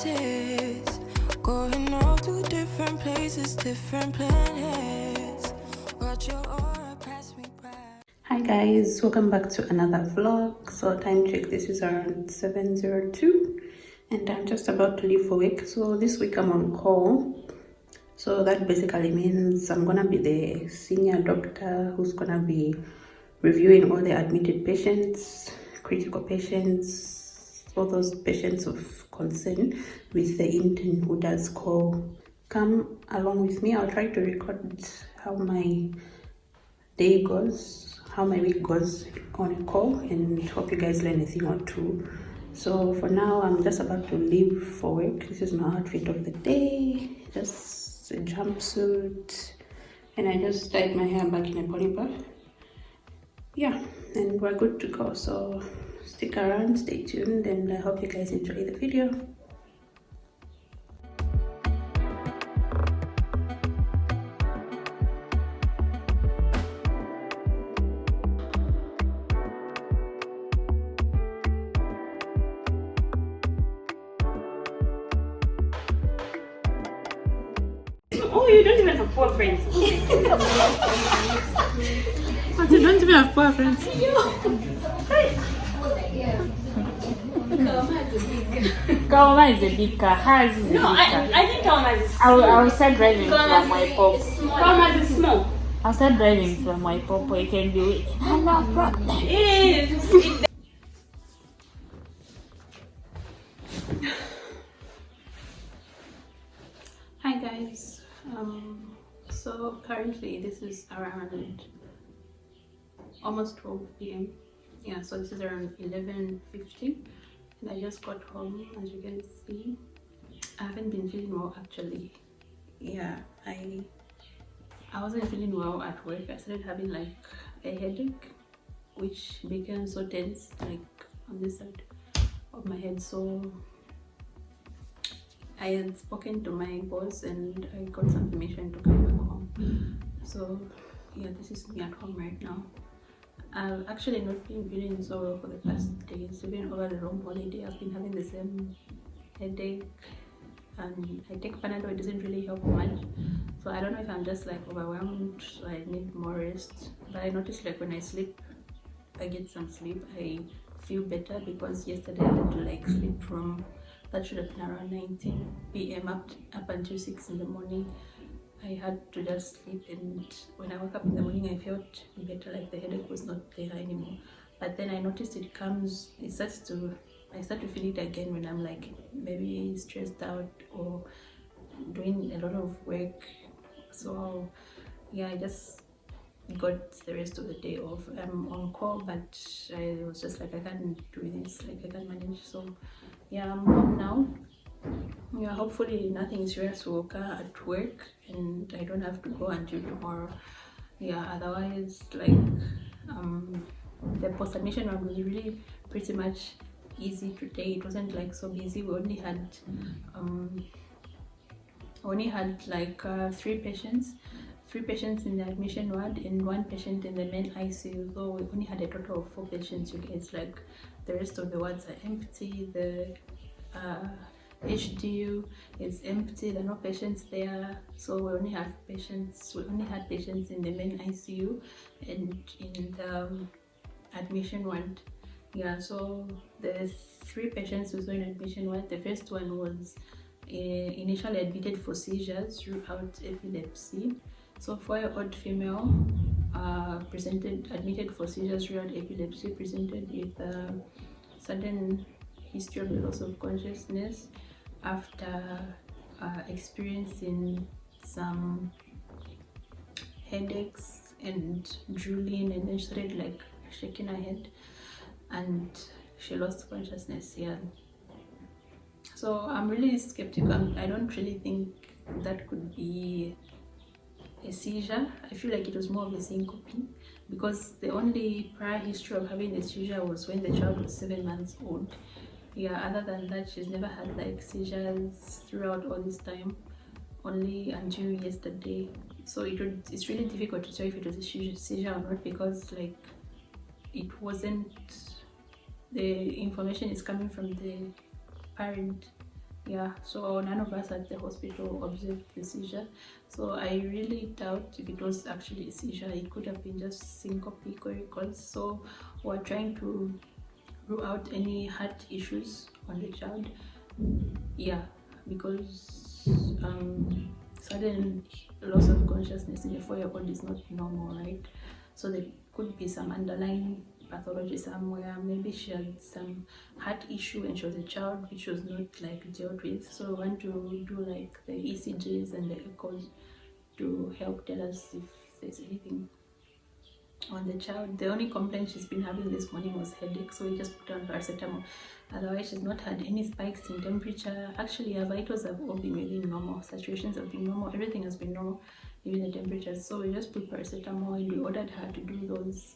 faces, going all to different places, different planets. Watch your aura pass me by. Hi guys, welcome back to another vlog. So time check, this is around 7:02 and I'm just about to leave for work. So this week I'm on call, so that basically means I'm gonna be the senior doctor who's gonna be reviewing all the admitted patients, critical patients, all those patients of concern with the intern who does call. Come along with me. I'll try to record how my day goes, how my week goes on a call, and hope you guys learn a thing or two. So for now, I'm just about to leave for work. This is my outfit of the day, just a jumpsuit, and I just tied my hair back in a pony bun. Yeah, and we're good to go. So stick around, stay tuned, and I hope you guys enjoy the video. Oh, you don't even have poor friends. But you don't even have poor friends. Kaoma is a big car. Hers is a big car. I think Kaoma is small. I'll start driving from my pop. Kaoma is small. I'll start driving from my pop. You can do it. No problem. Hi guys, so currently this is around almost 12 p.m. Yeah, so this is around 11:50 and I just got home. As you can see, I haven't been feeling well actually. Yeah, I wasn't feeling well at work. I started having like a headache which became so tense, like on this side of my head. So I had spoken to my boss and I got some permission to come back home. So yeah, this is me at home right now. I've actually not been feeling so well for the past days. Even over the long holiday, I've been having the same headache, and I take Panadol. It doesn't really help much. So I don't know if I'm just like overwhelmed, so I need more rest. But I noticed like when I sleep, I get some sleep, I feel better, because yesterday I had to like sleep from, that should have been around 19 p.m. up until 6 in the morning. I had to just sleep, and when I woke up in the morning I felt better, like the headache was not there anymore. But then I noticed I start to feel it again when I'm like maybe stressed out or doing a lot of work. So yeah, I just got the rest of the day off. I'm on call, but I was just like, I can't do this, like I can't manage. So yeah, I'm home now. Yeah, hopefully nothing serious will occur at work and I don't have to go until tomorrow. Yeah, otherwise like the post-admission one was really pretty much easy today. It wasn't like so busy. We only had like three patients in the admission ward and one patient in the main ICU. So we only had a total of 4 patients, you guys. Like the rest of the wards are empty. The HDU is empty, there are no patients there. So we only had patients in the main ICU and in the admission ward. Yeah, so the 3 patients who were in admission ward, the first one was initially admitted for seizures throughout epilepsy. So 4-year-old female admitted for seizures throughout epilepsy, presented with sudden history of loss of consciousness after experiencing some headaches and drooling, and then she started like shaking her head and she lost consciousness. Yeah, so I'm really skeptical. I don't really think that could be a seizure. I feel like it was more of a syncope, because the only prior history of having a seizure was when the child was 7 months old. Yeah, other than that, she's never had like seizures throughout all this time, only until yesterday. So it's really difficult to tell if it was a seizure or not, because like it wasn't, the information is coming from the parent Yeah, so none of us at the hospital observed the seizure. So I really doubt if it was actually a seizure. It could have been just syncope corticals. So we're trying to rule out any heart issues on the child. Yeah, because sudden loss of consciousness in a 4-year-old is not normal, right? So there could be some underlying pathology somewhere. Maybe she had some heart issue when she was a child, which was not like dealt with. So we want to do like the ECGs and the echoes to help tell us if there's anything on the child. The only complaint she's been having this morning was headache, so we just put her on paracetamol. Otherwise, she's not had any spikes in temperature. Actually, her vitals have all been within normal. Saturations have been normal. Everything has been normal, even the temperatures. So we just put paracetamol, and we ordered her to do those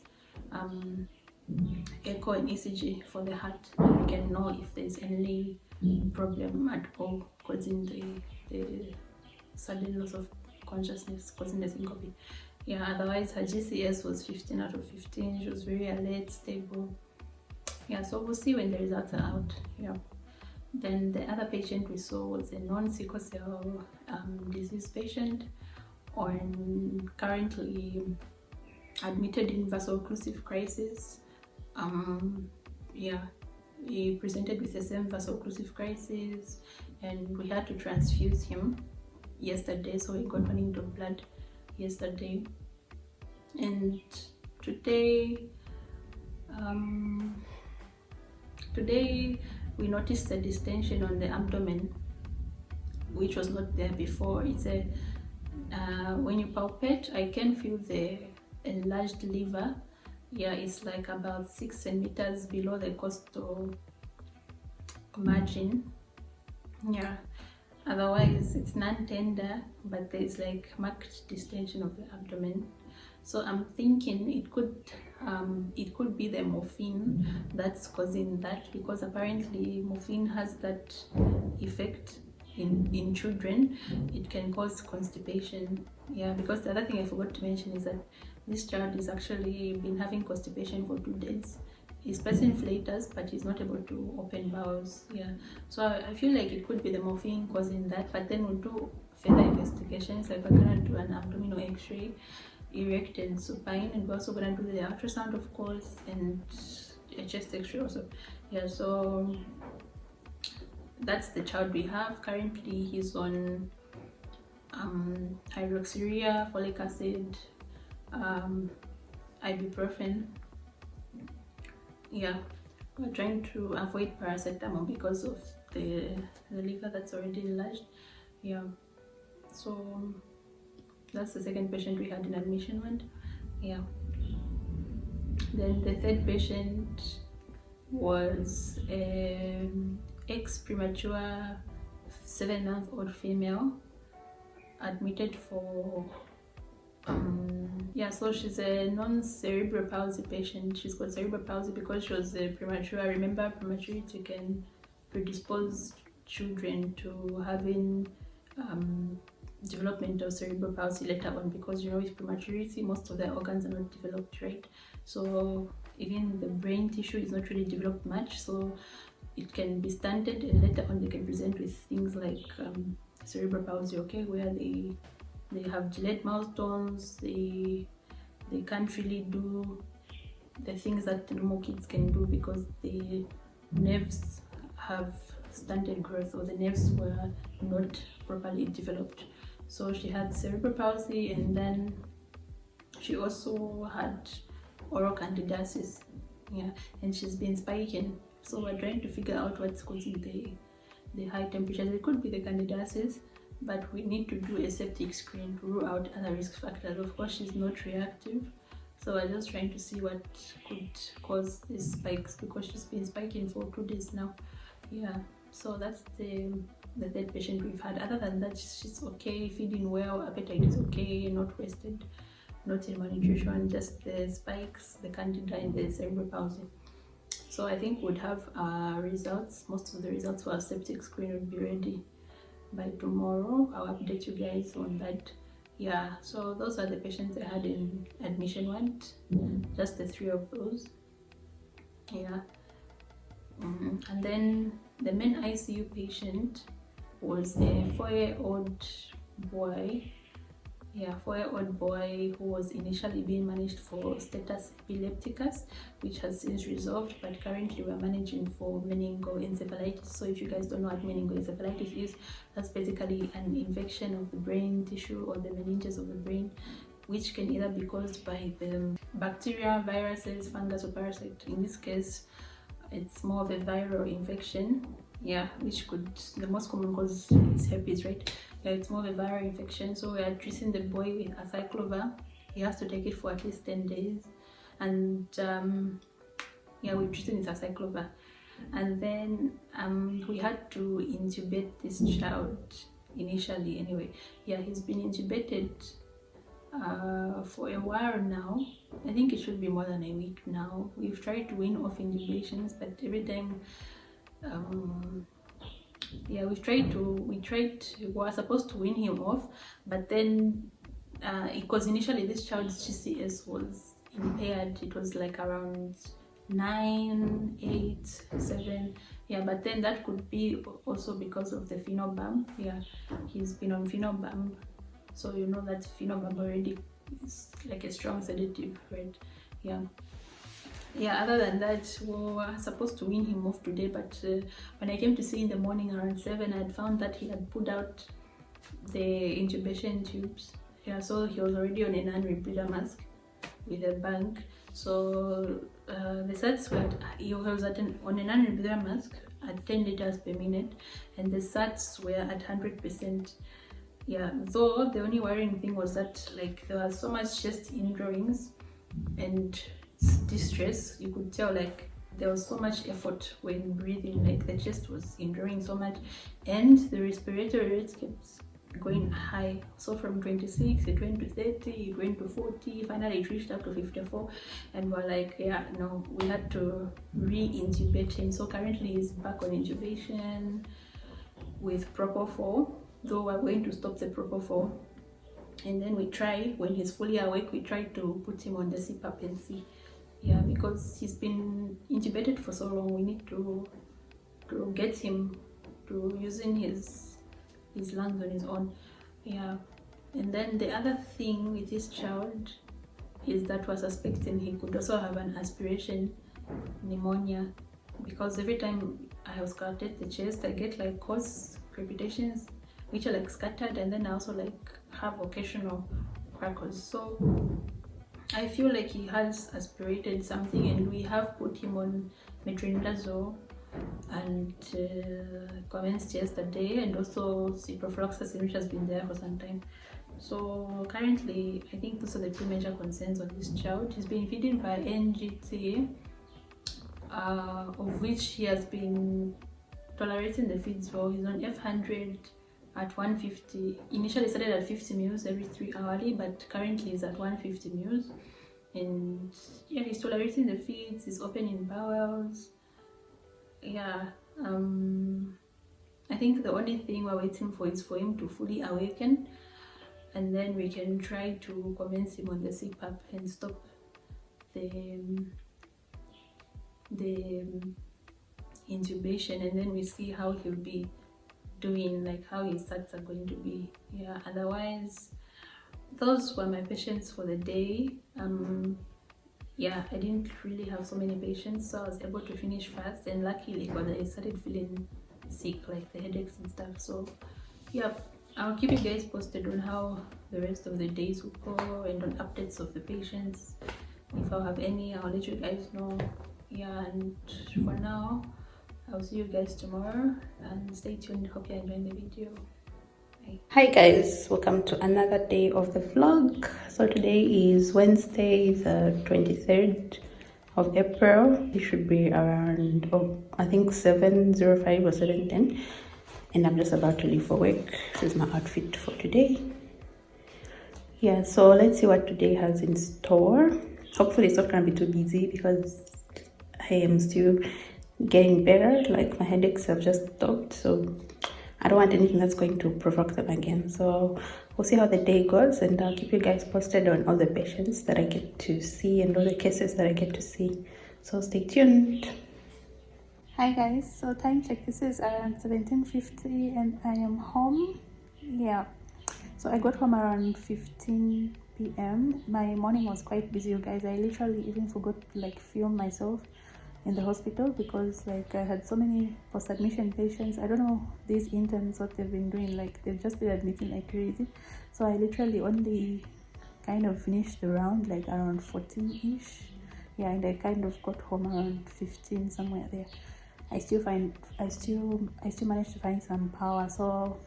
echo and ECG for the heart, and we can know if there's any problem at all causing the sudden loss of consciousness, causing the syncope. Yeah, otherwise her GCS was 15 out of 15. She was very alert, stable. Yeah, so we'll see when the results are out. Yeah. Then the other patient we saw was a non-sickle cell disease patient, and currently admitted in vaso-occlusive crisis. Yeah, he presented with the same vaso-occlusive crisis, and we had to transfuse him yesterday, so he got 1 unit of blood yesterday. And today we noticed a distension on the abdomen, which was not there before. It's a when you palpate, I can feel the enlarged liver. Yeah, it's like about 6 centimeters below the costal margin. Yeah, otherwise it's non-tender, but there's like marked distension of the abdomen. So I'm thinking it could be the morphine that's causing that, because apparently morphine has that effect in children. It can cause constipation. Yeah, because the other thing I forgot to mention is that this child is actually been having constipation for 2 days. He's pressing flatus, but he's not able to open bowels. Yeah, so I feel like it could be the morphine causing that, but then we'll do further investigations. Like we're gonna do an abdominal x-ray, erect and supine, and we're also gonna do the ultrasound, of course, and a chest x-ray also. Yeah, so that's the child we have. Currently he's on hydroxyurea, folic acid, ibuprofen. Yeah, we're trying to avoid paracetamol because of the liver that's already enlarged. Yeah, so that's the second patient we had in admission ward. Yeah, then the third patient was ex-premature 7-month-old female admitted for yeah, so she's a non-cerebral palsy patient. She's got cerebral palsy because she was premature. Remember, prematurity can predispose children to having development of cerebral palsy later on, because you know with prematurity most of the organs are not developed, right? So even the brain tissue is not really developed much, so it can be stunted, and later on they can present with things like cerebral palsy, okay, where they have delayed milestones, they can't really do the things that normal kids can do because the nerves have stunted growth, or the nerves were not properly developed. So she had cerebral palsy, and then she also had oral candidiasis. Yeah, and she's been spiking. So we're trying to figure out what's causing the high temperatures. It could be the candidiasis, but we need to do a septic screen to rule out other risk factors. Of course, she's not reactive, so we're just trying to see what could cause these spikes, because she's been spiking for 2 days now. Yeah, so that's the third patient we've had. Other than that, she's okay, feeding well, appetite is okay, not wasted, not in malnutrition, just the spikes, the candida, and the cerebral palsy. So I think we'd have results. Most of the results for our septic screen would be ready by tomorrow. I'll update you guys on that. Yeah, so those are the patients I had in admission ward, just the 3 of those. Yeah, and then the main ICU patient was a 4-year-old boy. Yeah, 4-year-old boy who was initially being managed for status epilepticus, which has since resolved, but currently we're managing for meningoencephalitis. So if you guys don't know what meningoencephalitis is, that's basically an infection of the brain tissue or the meninges of the brain, which can either be caused by the bacteria, viruses, fungus, or parasite. In this case, it's more of a viral infection. Yeah, which could, the most common cause is herpes, right? Yeah, it's more of a viral infection. So we are treating the boy with acyclovir. He has to take it for at least 10 days. And yeah, we're treating with acyclovir. And then we had to intubate this child initially anyway. Yeah, he's been intubated for a while now. I think it should be more than a week now. We've tried to wean off intubations, but every time yeah, we were supposed to wean him off, but then because initially this child's GCS was impaired. It was like around 9, 8, 7. Yeah, but then that could be also because of the phenobam. Yeah, he's been on phenobam, so you know that phenobam already is like a strong sedative, right? Yeah, other than that, we were supposed to wean him off today, but when I came to see in the morning around 7, I had found that he had pulled out the intubation tubes. Yeah, so he was already on a non-rebreather mask with a bank. So the SATs were he was on a non-rebreather mask at 10 liters per minute, and the SATs were at 100%. Yeah, though the only worrying thing was that like there was so much chest indrawings and distress. You could tell like there was so much effort when breathing, like the chest was indrawing so much, and the respiratory rate kept going high. So from 26 it went to 30, it went to 40, finally it reached up to 54, and we're like, yeah, no, we had to re-intubate him. So currently he's back on intubation with propofol, though we're going to stop the propofol, and then we try, when he's fully awake, we try to put him on the CPAP and see. Yeah, because he's been intubated for so long, we need to get him to using his lungs on his own. Yeah, and then the other thing with this child is that we're suspecting he could also have an aspiration pneumonia, because every time I auscultate the chest, I get like hoarse crepitations which are like scattered, and then I also like have occasional crackles. So I feel like he has aspirated something, and we have put him on metronidazole and commenced yesterday, and also ciprofloxacin, which has been there for some time. So currently I think those are the two major concerns on this child. He's been feeding by NGT, of which he has been tolerating the feeds well. He's on F100 at 150. Initially started at 50 mils every 3 hourly, but currently is at 150 mils. And yeah, he's tolerating the feeds, he's opening bowels. Yeah, I think the only thing we're waiting for is for him to fully awaken, and then we can try to commence him on the CPAP and stop the intubation, and then we see how he'll be doing, like how his SATs are going to be. Yeah, otherwise those were my patients for the day. Yeah, I didn't really have so many patients, so I was able to finish fast, and luckily because I started feeling sick, like the headaches and stuff. So yeah, I'll keep you guys posted on how the rest of the days will go, and on updates of the patients. If I have any, I'll let you guys know. Yeah, and for now, I'll see you guys tomorrow, and stay tuned. Hope you're enjoying the video. Bye. Hi guys, welcome to another day of the vlog. So today is Wednesday, the 23rd of April. It should be around, I think 7:05 or 7:10, and I'm just about to leave for work. This is my outfit for today. Yeah, so let's see what today has in store. Hopefully it's not gonna be too busy because I am still getting better. Like my headaches have just stopped, so I don't want anything that's going to provoke them again. So we'll see how the day goes, and I'll keep you guys posted on all the patients that I get to see and all the cases that I get to see. So stay tuned. Hi guys, so time check, this is around 17:50 and I am home. Yeah, so I got home around 15 p.m. My morning was quite busy, you guys. I literally even forgot to like film myself in the hospital because like I had so many post-admission patients. I don't know these interns what they've been doing, like they've just been admitting like crazy. So I literally only kind of finished the round like around 14ish. Yeah, and I kind of got home around 15, somewhere there. I still managed to find some power, so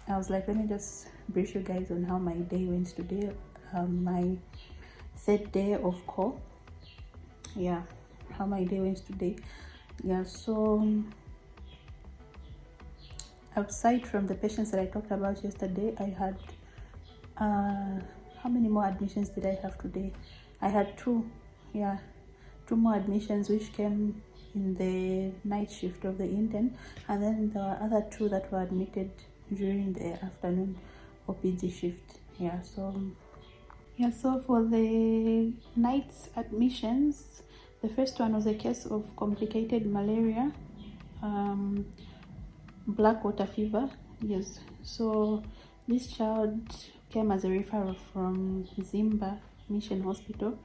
I was like, let me just brief you guys on how my day went today. My third day of call. Yeah, how my day went today. Yeah, so aside from the patients that I talked about yesterday, I had how many more admissions did I have today? I had two. Yeah, two more admissions which came in the night shift of the intern, and then the other two that were admitted during the afternoon OPD shift. Yeah, so for the night's admissions, the first one was a case of complicated malaria, black water fever. Yes, so this child came as a referral from ZAMBIA Mission Hospital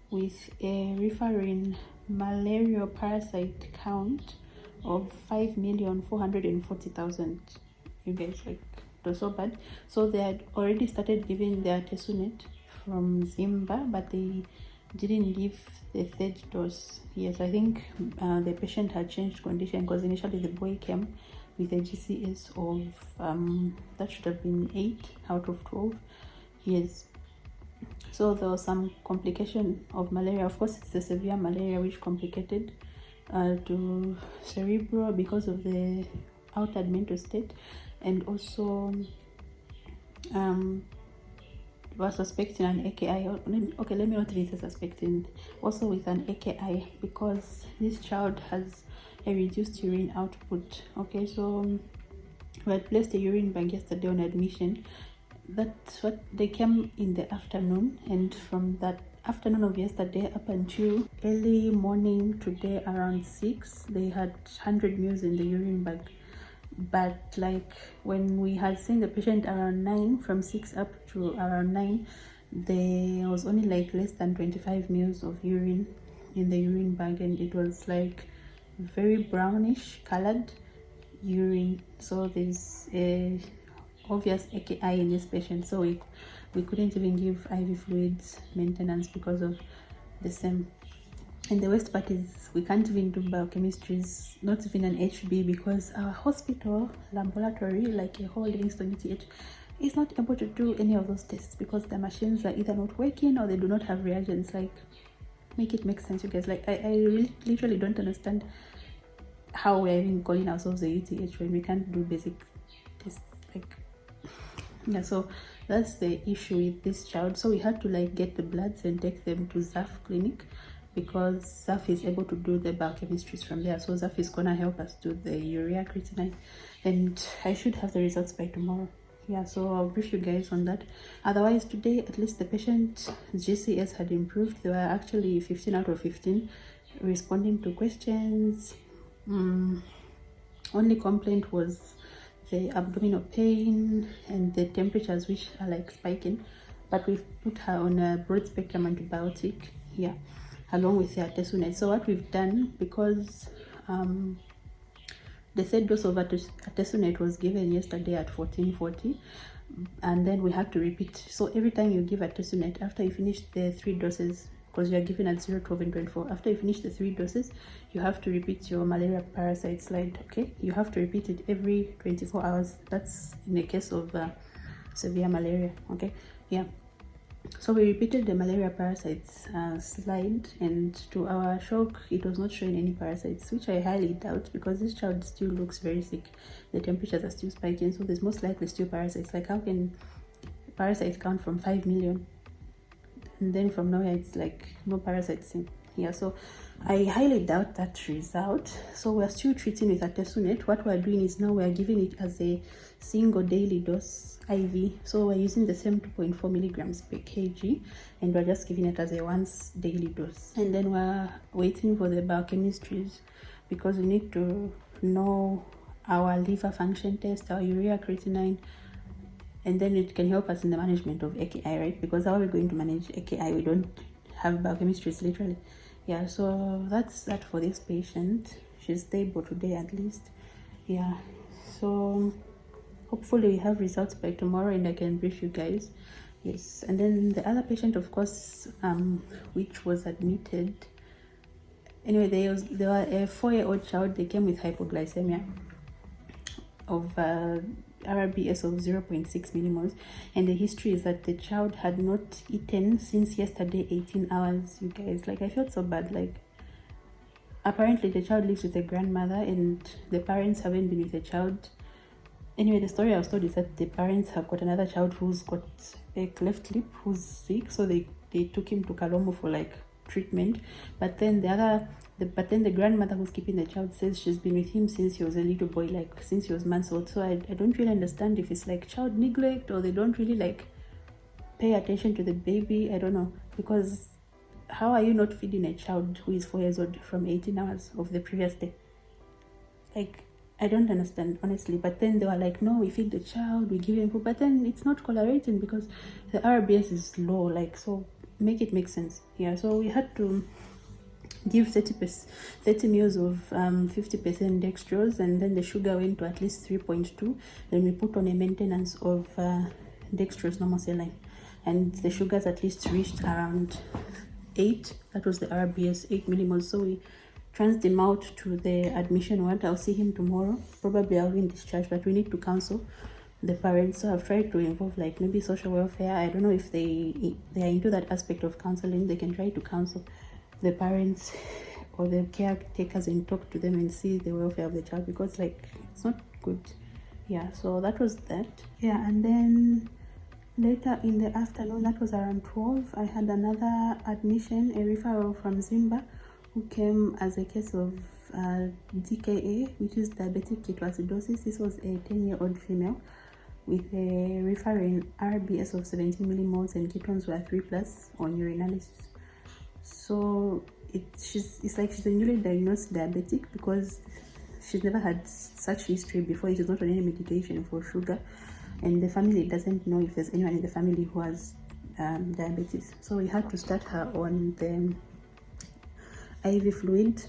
with a referring malarial parasite count of 5,440,000. You guys, like, it was so bad. So they had already started giving their tesunet from ZAMBIA, but they didn't give the third dose. Yes, I think the patient had changed condition because initially the boy came with a GCS of that should have been 8 out of 12. Yes, so there was some complication of malaria. Of course, it's the severe malaria which complicated to cerebral because of the altered mental state, and also was suspecting an AKI. Okay, let me not really say suspecting, also with an AKI, because this child has a reduced urine output. Okay, so we had placed a urine bag yesterday on admission. That's what they came in the afternoon, and from that afternoon of yesterday up until early morning today around 6, they had 100 ml in the urine bag. But like when we had seen the patient around 9, from 6 up to around 9, there was only like less than 25 ml of urine in the urine bag, and it was like very brownish colored urine. So there's a obvious AKI in this patient, so we couldn't even give IV fluids maintenance because of the same. And the worst part is we can't even do biochemistries, not even an HB, because our hospital laboratory, like a whole Livingstone Uth, is not able to do any of those tests because the machines are either not working or they do not have reagents. Like, make it make sense, you guys. Like, I really literally don't understand how we're even calling ourselves a UTH when we can't do basic tests. Like, yeah, so that's the issue with this child. So we had to like get the bloods and take them to ZAF clinic, because ZAF is able to do the biochemistries from there. So ZAF is gonna help us do the urea creatinine, and I should have the results by tomorrow. Yeah, so I'll brief you guys on that. Otherwise, today at least the patient's GCS had improved. They were actually 15 out of 15 responding to questions. Only complaint was the abdominal pain and the temperatures, which are like spiking, but we've put her on a broad spectrum antibiotic, yeah, along with the tesunet. So what we've done, because the third dose of tesunet was given yesterday at 14:40, and then we had to repeat. So every time you give tesunet, after you finish the 3 doses, because you are given at 0, 12 and 24, after you finish the 3 doses, you have to repeat your malaria parasite slide. Okay, you have to repeat it every 24 hours. That's in the case of severe malaria. Okay, yeah, so we repeated the malaria parasites slide, and to our shock, it was not showing any parasites, which I highly doubt, because this child still looks very sick. The temperatures are still spiking, so there's most likely still parasites. Like, how can parasites count from 5 million? And then from nowhere it's like no parasites in here. So I highly doubt that result. So we're still treating with tesunet. What we're doing is now we're giving it as a single daily dose IV. So we're using the same 2.4 milligrams per kg, and we're just giving it as a once daily dose. And then we're waiting for the biochemistries because we need to know our liver function test, our urea creatinine, and then it can help us in the management of AKI, right? Because how are we going to manage AKI? We don't have biochemistries, literally. Yeah, so that's that for this patient. She's stable today at least. Yeah, so hopefully we have results by tomorrow and I can brief you guys. Yes, and then the other patient, of course, which was admitted. Anyway, there were a 4-year-old child. They came with hypoglycemia of RBS of 0.6 millimoles, and the history is that the child had not eaten since yesterday 18 hours. You guys, like, I felt so bad. Like, apparently the child lives with a grandmother and the parents haven't been with the child. Anyway, the story I was told is that the parents have got another child who's got a cleft lip, who's sick, so they took him to Kalomo for like treatment. But then the grandmother who's keeping the child says she's been with him since he was a little boy, like since he was months old. So I don't really understand if it's like child neglect or they don't really like pay attention to the baby. I don't know, because how are you not feeding a child who is 4 years old from 18 hours of the previous day? Like, I don't understand, honestly. But then they were like, no, we feed the child, we give him food, but then it's not tolerating because the RBS is low, like, so make it make sense. Yeah, so we had to give 30 mils of 50% dextrose, and then the sugar went to at least 3.2. Then we put on a maintenance of dextrose normal saline, and the sugars at least reached around 8. That was the RBS, 8 millimoles. So we transferred him out to the admission ward. I'll see him tomorrow. Probably I'll be in discharge, but we need to counsel the parents. So I've tried to involve like maybe social welfare. I don't know if they are into that aspect of counseling. They can try to counsel the parents or the caretakers and talk to them and see the welfare of the child, because like it's not good. Yeah, so that was that. Yeah, and then later in the afternoon, that was around 12, I had another admission, a referral from Zambia, who came as a case of DKA, which is diabetic ketoacidosis. This was a 10-year-old female with a referring RBS of 17 millimoles and ketones were 3+ on urinalysis. So it's like she's a newly diagnosed diabetic because she's never had such history before. She's not on any medication for sugar, and the family doesn't know if there's anyone in the family who has diabetes. So we had to start her on the IV fluid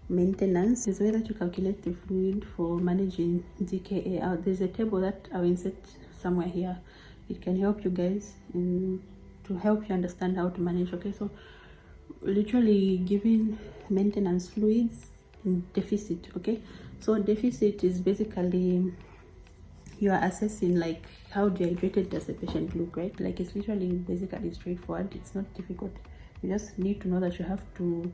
maintenance. Is the way that you calculate the fluid for managing DKA. There's a table that I'll insert somewhere here. It can help you guys to help you understand how to manage. Okay, so literally giving maintenance fluids in deficit. Okay, so deficit is basically you are assessing like how dehydrated does the patient look, right? Like, it's literally basically straightforward. It's not difficult. You just need to know that you have to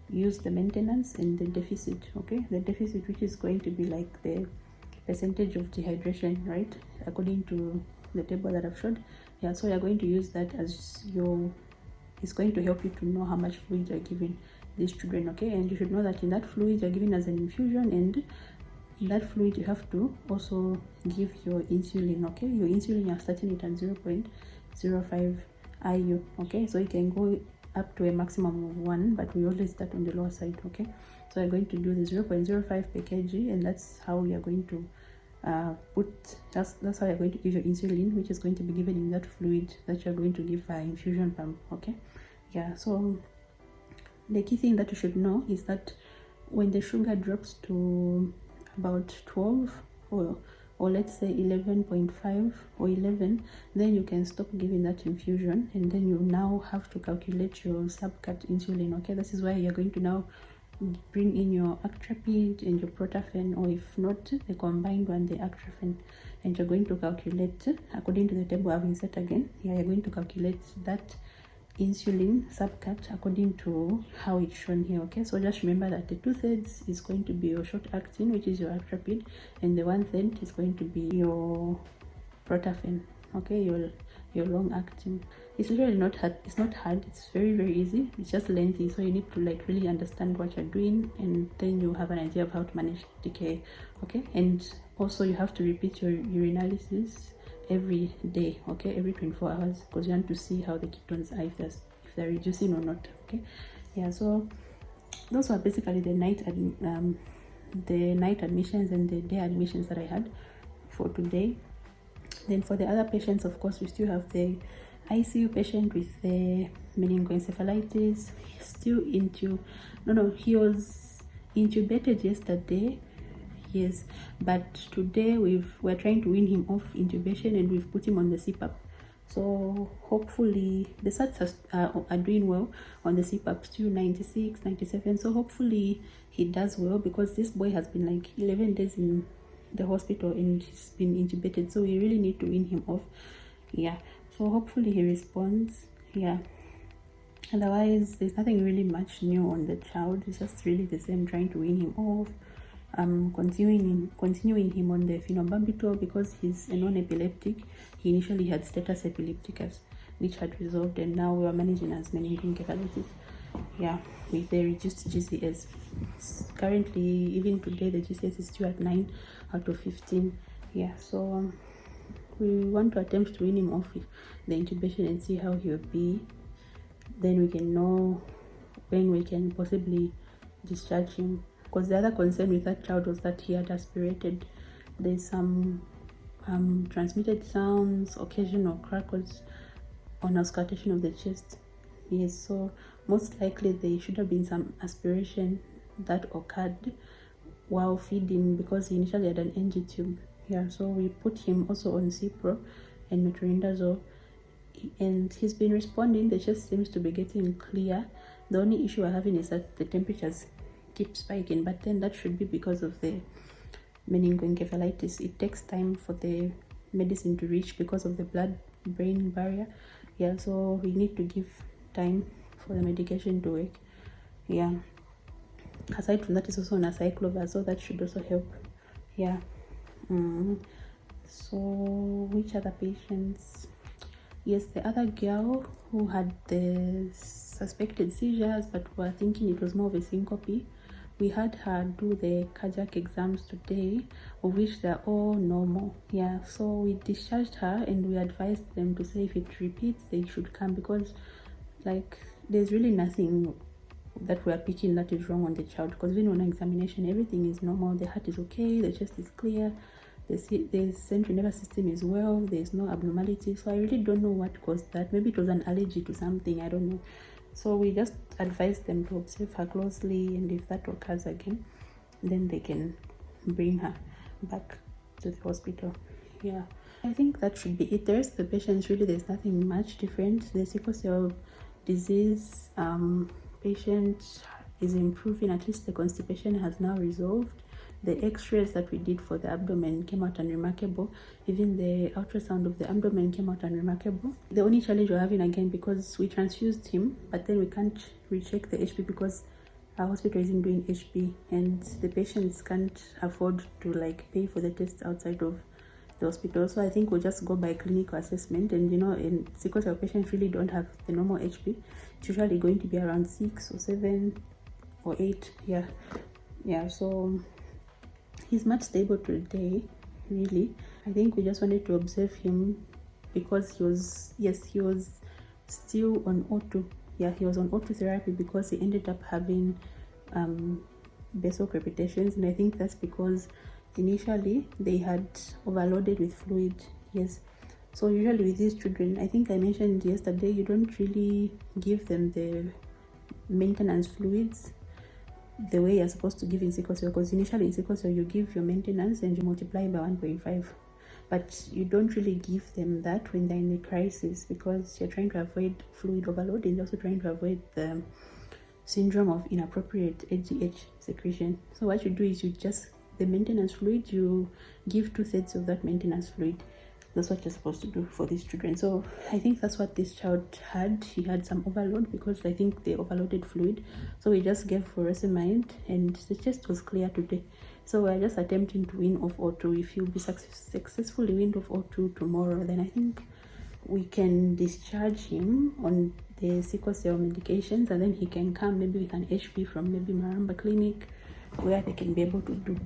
use the maintenance and the deficit. Okay, the deficit, which is going to be like the percentage of dehydration, right, according to the table that I've showed. Yeah, so you're going to use that as your, it's going to help you to know how much fluid you're giving these children. Okay, and you should know that in that fluid you're giving as an infusion, and in that fluid you have to also give your insulin. Okay, your insulin, you're starting it at 0.05 IU. Okay, so you can go up to a maximum of 1, but we always start on the lower side. Okay, so you're going to do the 0.05 per kg, and that's how we are going to that's how you're going to give your insulin, which is going to be given in that fluid that you're going to give via infusion pump. Okay, yeah, so the key thing that you should know is that when the sugar drops to about 12 or let's say 11.5 or 11, then you can stop giving that infusion, and then you now have to calculate your subcut insulin. Okay, this is why you're going to now bring in your Actrapid and your Protafen, or if not, the combined one, the Actrafen, and you're going to calculate according to the table I've inserted again. Here you're going to calculate that insulin subcut according to how it's shown here. Okay, so just remember that the 2/3 is going to be your short acting, which is your Actrapid, and the 1/3 is going to be your Protafen. Okay, your long acting. It's really not hard. It's not hard. It's very, very easy. It's just lengthy, so you need to like really understand what you're doing, and then you have an idea of how to manage decay. Okay, and also you have to repeat your urinalysis every day. Okay, every 24 hours, because you want to see how the ketones are, if they're reducing or not. Okay, yeah. So those were basically the night admissions and the day admissions that I had for today. Then for the other patients, of course, we still have the ICU patient with the meningoencephalitis. He was intubated yesterday, yes, but today we're trying to wean him off intubation and we've put him on the CPAP. So hopefully the SATs are doing well on the CPAP, still 96, 97. So hopefully he does well, because this boy has been like 11 days in the hospital and he's been intubated. So we really need to wean him off. Yeah. So hopefully he responds. Yeah. Otherwise, there's nothing really much new on the child. It's just really the same, trying to wean him off. Continuing him on the phenobarbital because he's a non-epileptic. He initially had status epilepticus, which had resolved, and now we are managing as meningoencephalitis. Yeah, with the reduced GCS. Currently, even today, the GCS is still at 9 out of 15. Yeah, so we want to attempt to wean him off the intubation and see how he'll be. Then we can know when we can possibly discharge him. Because the other concern with that child was that he had aspirated. There's some transmitted sounds, occasional crackles on auscultation of the chest. Yes, so most likely there should have been some aspiration that occurred while feeding, because he initially had an NG tube. Yeah, so we put him also on Cipro and metronidazole, and he's been responding. The chest seems to be getting clear. The only issue we're having is that the temperatures keep spiking, but then that should be because of the meningoencephalitis. It takes time for the medicine to reach because of the blood-brain barrier. Yeah, so we need to give time for the medication to work. Yeah, aside from that, it's also on a cyclover, so that should also help. Yeah. So which other patients? Yes, the other girl who had the suspected seizures, but we're thinking it was more of a syncope. We had her do the cardiac exams today, of which they're all normal. Yeah, so we discharged her and we advised them to say if it repeats, they should come, because like there's really nothing that we are picking that is wrong on the child, because even on examination everything is normal. The heart is okay, the chest is clear, the central nervous system is well, there's no abnormality. So I really don't know what caused that. Maybe it was an allergy to something, I don't know. So we just advise them to observe her closely, and if that occurs again, then they can bring her back to the hospital. Yeah, I think that should be it. The rest of the patients, really there's nothing much different. The sickle cell disease patient is improving. At least the constipation has now resolved. The x-rays that we did for the abdomen came out unremarkable. Even the ultrasound of the abdomen came out unremarkable. The only challenge we're having again, because we transfused him, but then we can't recheck the HP because our hospital isn't doing HP, and the patients can't afford to like pay for the test outside of the hospital. So I think we'll just go by clinical assessment, and in sickle cell patients really don't have the normal HP. It's usually going to be around 6 or 7 or 8. Yeah, so he's much stable today, really. I think we just wanted to observe him because he was still on O2. Yeah, he was on O2 therapy because he ended up having basal crepitations, and I think that's because initially they had overloaded with fluid. Yes, so usually with these children, I think I mentioned yesterday, you don't really give them the maintenance fluids the way you're supposed to give in sickle cell, because initially in sickle cell you give your maintenance and you multiply by 1.5, but you don't really give them that when they're in the crisis, because you're trying to avoid fluid overload and you're also trying to avoid the syndrome of inappropriate AGH secretion. So what you do is the maintenance fluid, you give 2/3 of that maintenance fluid. That's what you're supposed to do for these children. So I think that's what this child had. He had some overload because I think they overloaded fluid. So we just gave furosemide and the chest was clear today. So we're just attempting to wean off O2. If you'll be successfully weaned off O2 tomorrow, then I think we can discharge him on the sickle cell medications, and then he can come maybe with an HP from maybe Maramba Clinic where they can be able to do.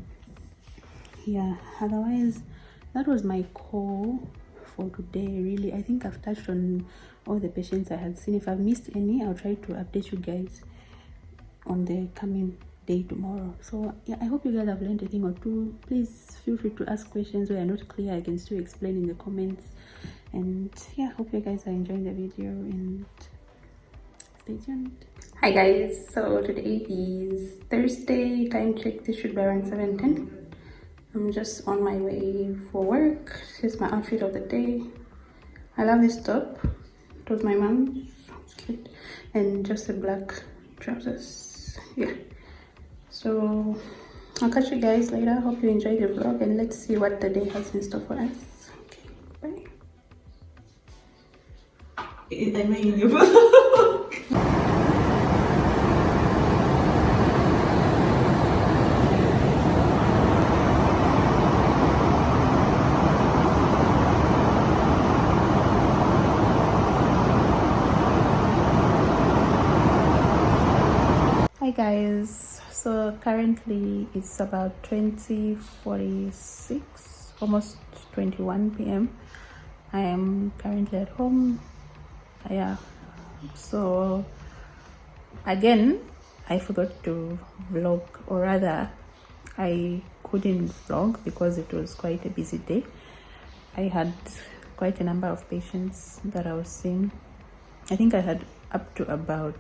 Yeah, otherwise that was my call for today. Really, I think I've touched on all the patients I had seen. If I've missed any, I'll try to update you guys. on the coming day tomorrow. So yeah, I hope you guys have learned a thing or two. Please feel free to ask questions where you're not clear. I can still explain in the comments. And yeah, hope you guys are enjoying the video and stay tuned. Hi guys, so today is Thursday. Time check, this should be around 7:10. I'm just on my way for work. This is my outfit of the day. I love this top. It was my mom's. It's cute. And just the black trousers. Yeah. So I'll catch you guys later. Hope you enjoyed the vlog and let's see what the day has in store for us. Okay, bye. Hi guys, so currently it's about 20:46, almost 21 p.m. I am currently at home. Yeah, so again I forgot to vlog, or rather I couldn't vlog because it was quite a busy day. I had quite a number of patients that I was seeing. I think I had up to about,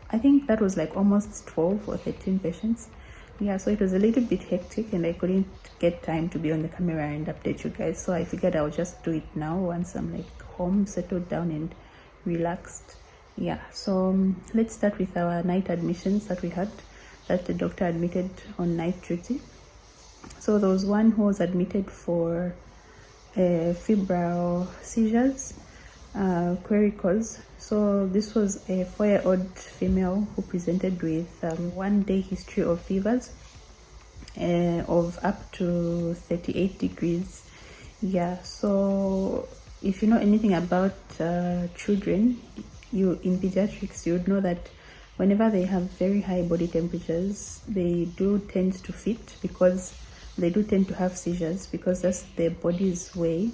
I think that was like almost 12 or 13 patients. Yeah, so it was a little bit hectic and I couldn't get time to be on the camera and update you guys. So I figured I'll just do it now once I'm like home, settled down and relaxed. Yeah, so let's start with our night admissions that we had, that the doctor admitted on night duty. So there was one who was admitted for febrile seizures, query cause. So this was a 4-year-old female who presented with 1 day history of fevers of up to 38 degrees. Yeah, so if you know anything about children, you in pediatrics, you would know that whenever they have very high body temperatures, they do tend to fit, because they do tend to have seizures, because that's their body's way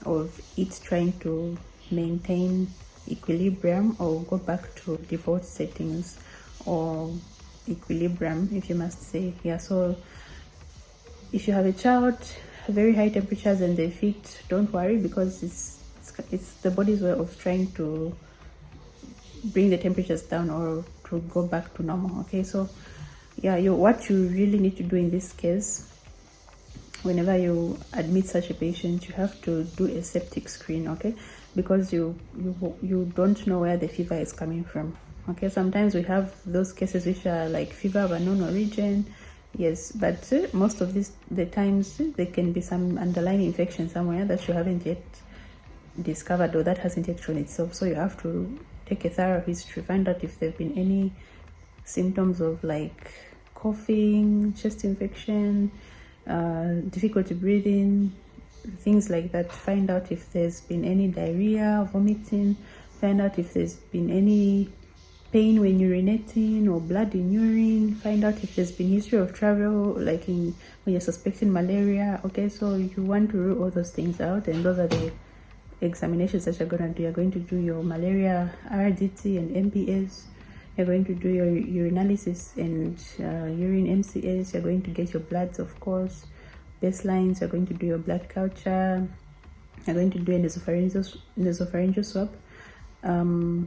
of it trying to maintain equilibrium or go back to default settings, or equilibrium if you must say. Yeah, so if you have a child very high temperatures and they fit, don't worry, because it's the body's way of trying to bring the temperatures down or to go back to normal. Okay, so yeah, what you really need to do in this case, whenever you admit such a patient, you have to do a septic screen, okay, because you don't know where the fever is coming from. Okay, sometimes we have those cases which are like fever of unknown origin, yes, but most of the times there can be some underlying infection somewhere that you haven't yet discovered, or that hasn't yet shown itself. So you have to take a thorough history, find out if there have been any symptoms of like coughing, chest infection, difficulty breathing, things like that. Find out if there's been any diarrhea, vomiting. Find out if there's been any pain when urinating or blood in urine. Find out if there's been history of travel, like when you're suspecting malaria. Okay, so you want to rule all those things out, and those are the examinations that you're going to do. You're going to do your malaria RDT and MPS. You're going to do your urinalysis and urine MCS. You're going to get your bloods, of course, baselines. You're going to do your blood culture. You're going to do a nasopharyngeal swab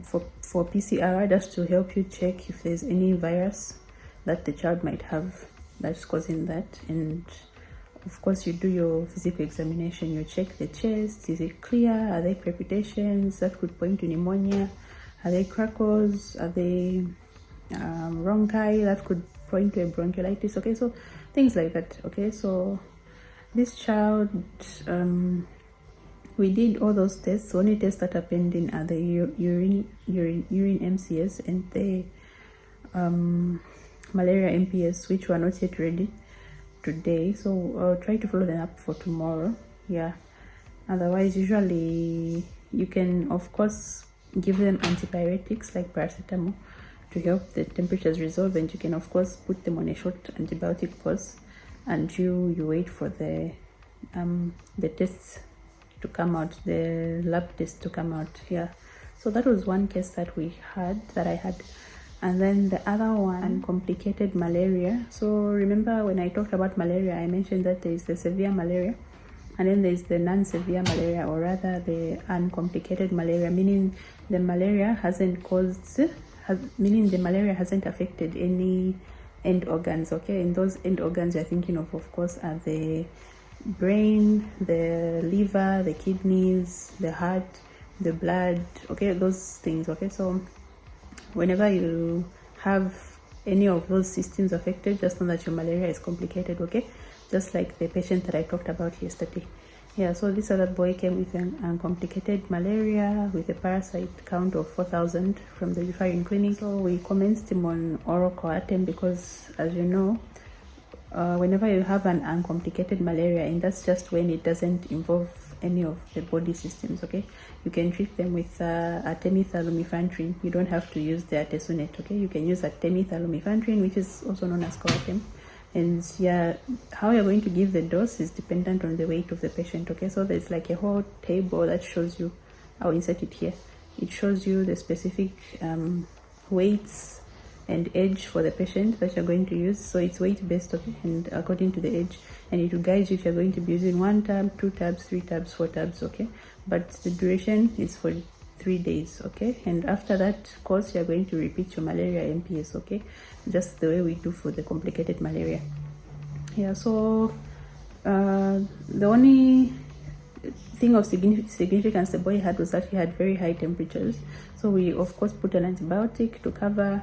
for PCR, just to help you check if there's any virus that the child might have that's causing that. And of course, you do your physical examination. You check the chest. Is it clear? Are there crepitations that could point to pneumonia? Are they crackles? Are they bronchi that could point to a bronchiolitis? Okay, so things like that. Okay, so this child, we did all those tests. The only tests that are pending are the urine MCS and the malaria MPS, which were not yet ready today. So I'll try to follow them up for tomorrow. Yeah, otherwise usually you can of course give them antipyretics like paracetamol to help the temperatures resolve, and you can of course put them on a short antibiotic course, and you wait for the tests to come out, the lab tests to come out. Yeah, so that was one case that I had. And then the other one, uncomplicated malaria. So remember when I talked about malaria, I mentioned that there is the severe malaria, and then there is the non-severe malaria, or rather the uncomplicated malaria, meaning the malaria hasn't affected any end organs. Okay, and those end organs you're thinking of course, are the brain, the liver, the kidneys, the heart, the blood. Okay, those things. Okay, so whenever you have any of those systems affected, just know that your malaria is complicated. Okay, just like the patient that I talked about yesterday. Yeah, so this other boy came with an uncomplicated malaria with a parasite count of 4,000 from the referring clinic. So we commenced him on oral coartem because, as you know, whenever you have an uncomplicated malaria, and that's just when it doesn't involve any of the body systems, okay, you can treat them with artemether-lumefantrine. You don't have to use the artesunate. Okay, you can use artemether-lumefantrine, which is also known as coartem. And yeah, how you're going to give the dose is dependent on the weight of the patient. Okay, so there's like a whole table that shows you, I'll insert it here, it shows you the specific weights and age for the patient that you're going to use. So it's weight based, okay, and according to the age, and it will guide you if you're going to be using 1 tab, 2 tabs, 3 tabs, 4 tabs. Okay, but the duration is for 3 days. Okay, and after that course you're going to repeat your malaria MPS. Okay, just the way we do for the complicated malaria. Yeah, so the only thing of significance the boy had was that he had very high temperatures, so we of course put an antibiotic to cover,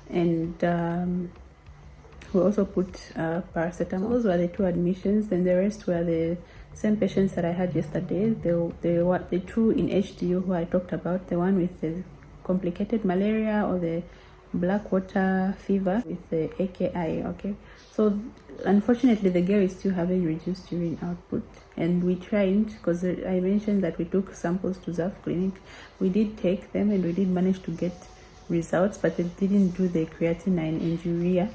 and we also put paracetamol. Those were the 2 admissions, and the rest were the same patients that I had yesterday. They were the 2 in HDU who I talked about, the one with the complicated malaria or the black water fever with the AKI. Okay, so unfortunately the girl is still having reduced urine output, and we tried, because I mentioned that we took samples to ZAF clinic. We did take them and we did manage to get results, but they didn't do the creatinine and urea.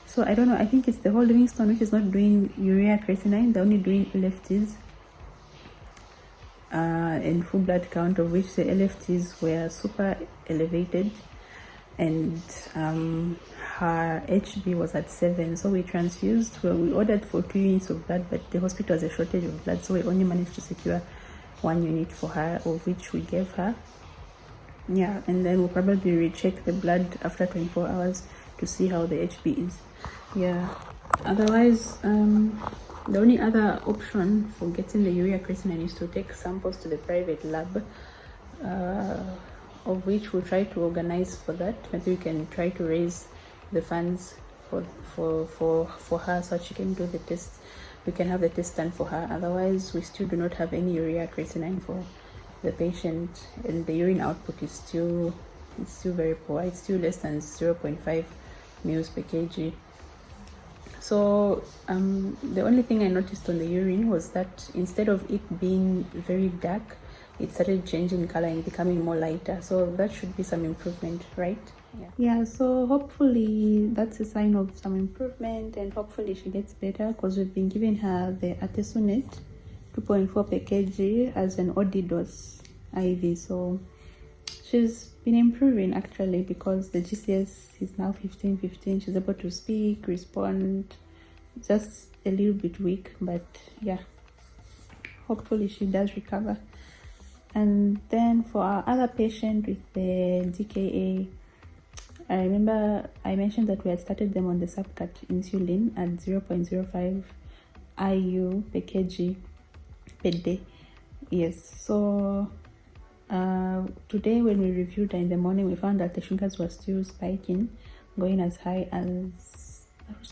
So I don't know, I think it's the whole Livingstone which is not doing urea creatinine. They're only doing LFTs and full blood count, of which the LFTs were super elevated, and her HB was at 7. So we transfused. Well, we ordered for 2 units of blood, but the hospital has a shortage of blood, so we only managed to secure 1 unit for her, of which we gave her. Yeah, and then we'll probably recheck the blood after 24 hours to see how the HB is. Yeah, otherwise the only other option for getting the urea creatinine is to take samples to the private lab, of which we'll try to organize for that. Maybe we can try to raise the funds for her so she can do the test. We can have the test done for her. Otherwise, we still do not have any urea creatinine for the patient, and the urine output is still very poor. It's still less than 0.5 mils per kg. So the only thing I noticed on the urine was that instead of it being very dark, it started changing color and becoming more lighter. So that should be some improvement, right? Yeah, so hopefully that's a sign of some improvement, and hopefully she gets better, because we've been giving her the artesunate 2.4 per kg as an OD dose IV. So she's been improving actually, because the GCS is now 15. She's able to speak, respond, just a little bit weak, but yeah, hopefully she does recover. And then for our other patient with the DKA, I remember I mentioned that we had started them on the subcut insulin at 0.05 IU per kg per day. Yes, so today when we reviewed her in the morning, we found that the sugars were still spiking, going as high as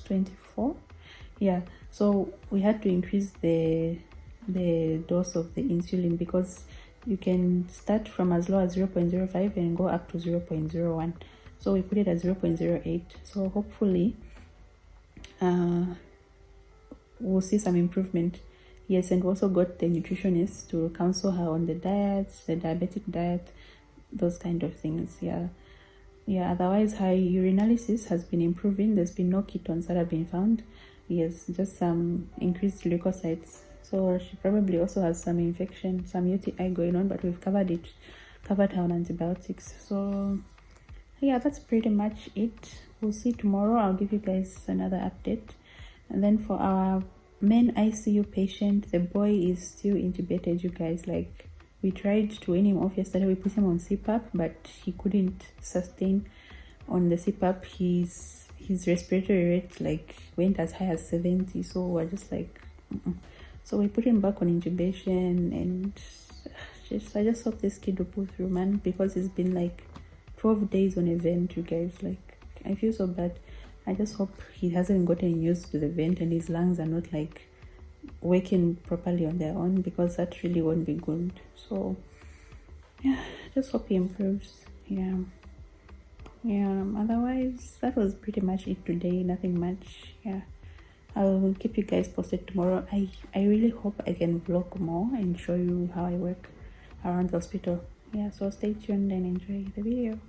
24. Yeah, so we had to increase the dose of the insulin, because you can start from as low as 0.05 and go up to 0.01. So we put it at 0.08. So hopefully we'll see some improvement. Yes, and we also got the nutritionist to counsel her on the diets, the diabetic diet, those kind of things. Yeah, otherwise her urinalysis has been improving. There's been no ketones that have been found. Yes, just some increased leukocytes. So she probably also has some infection, some UTI going on, but we've covered her on antibiotics. So yeah, that's pretty much it. We'll see tomorrow. I'll give you guys another update. And then for our main ICU patient, the boy is still intubated, you guys. Like, we tried to wean him off yesterday. We put him on CPAP, but he couldn't sustain on the CPAP. His respiratory rate like went as high as 70, so we're just like so we put him back on intubation, and I just hope this kid will pull through, man, because it's been like 12 days on a vent, you guys. Like, I feel so bad. I just hope he hasn't gotten used to the vent and his lungs are not like working properly on their own, because that really won't be good. So yeah, just hope he improves. Yeah, otherwise that was pretty much it today. Nothing much. Yeah, I'll keep you guys posted tomorrow. I really hope I can vlog more and show you how I work around the hospital. Yeah, so stay tuned and enjoy the video.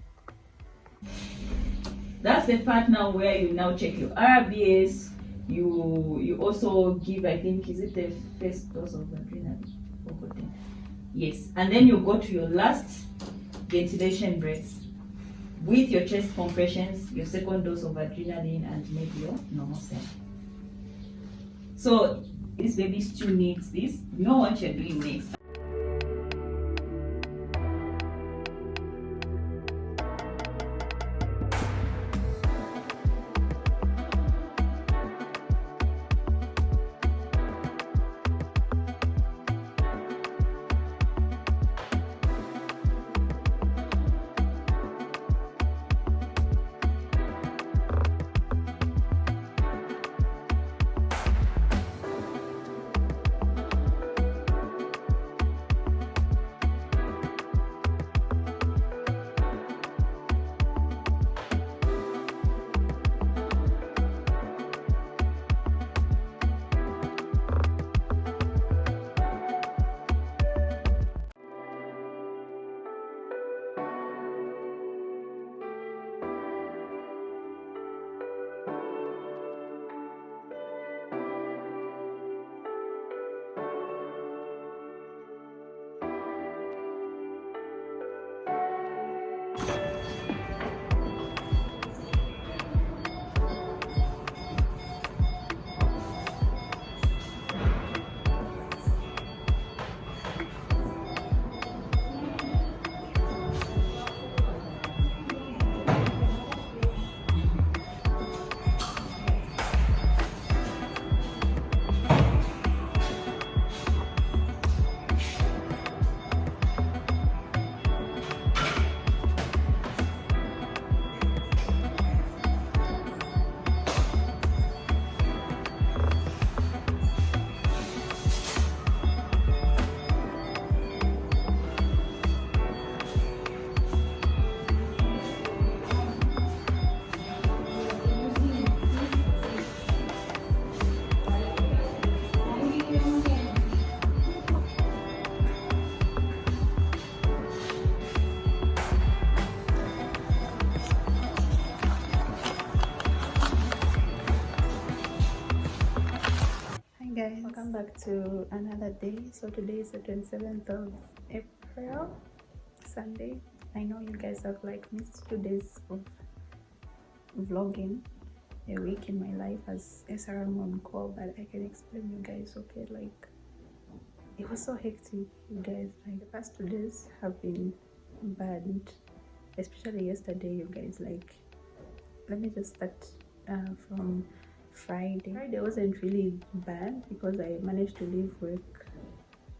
That's the part now where you now check your RBS. You also give, I think, is it the first dose of adrenaline? Yes, and then you go to your last ventilation breaths with your chest compressions, your second dose of adrenaline, and maybe your normal cell. So this baby still needs this. You know what you're doing next. Guys, welcome back to another day. So today is the 27th of April, Sunday. I know you guys have like missed 2 days of vlogging, a week in my life as SRMO on call, but I can explain you guys, okay? Like, it was so hectic, you guys. Like, the past 2 days have been bad, especially yesterday, you guys. Like, let me just start from Friday. Friday wasn't really bad because I managed to leave work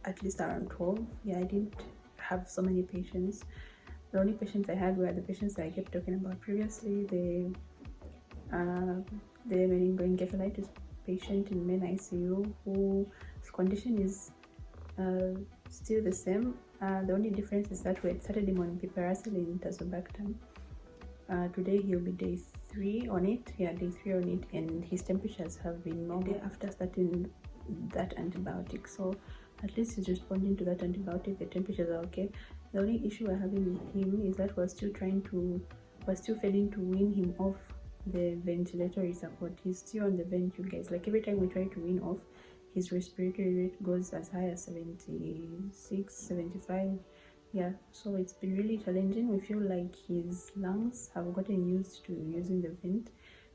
at least around 12. Yeah, I didn't have so many patients. The only patients I had were the patients that I kept talking about previously. The meningoencephalitis patient in main ICU whose condition is still the same. The only difference is that we had started him on piperacillin tazobactam. Today he'll be day 3 on it. Yeah, day 3 on it, and his temperatures have been normal after starting that antibiotic. So at least he's responding to that antibiotic. The temperatures are okay. The only issue we're having with him is that we're still failing to wean him off the ventilatory support. He's still on the vent, you guys. Like, every time we try to wean off, his respiratory rate goes as high as 76, 75. Yeah, so it's been really challenging. We feel like his lungs have gotten used to using the vent,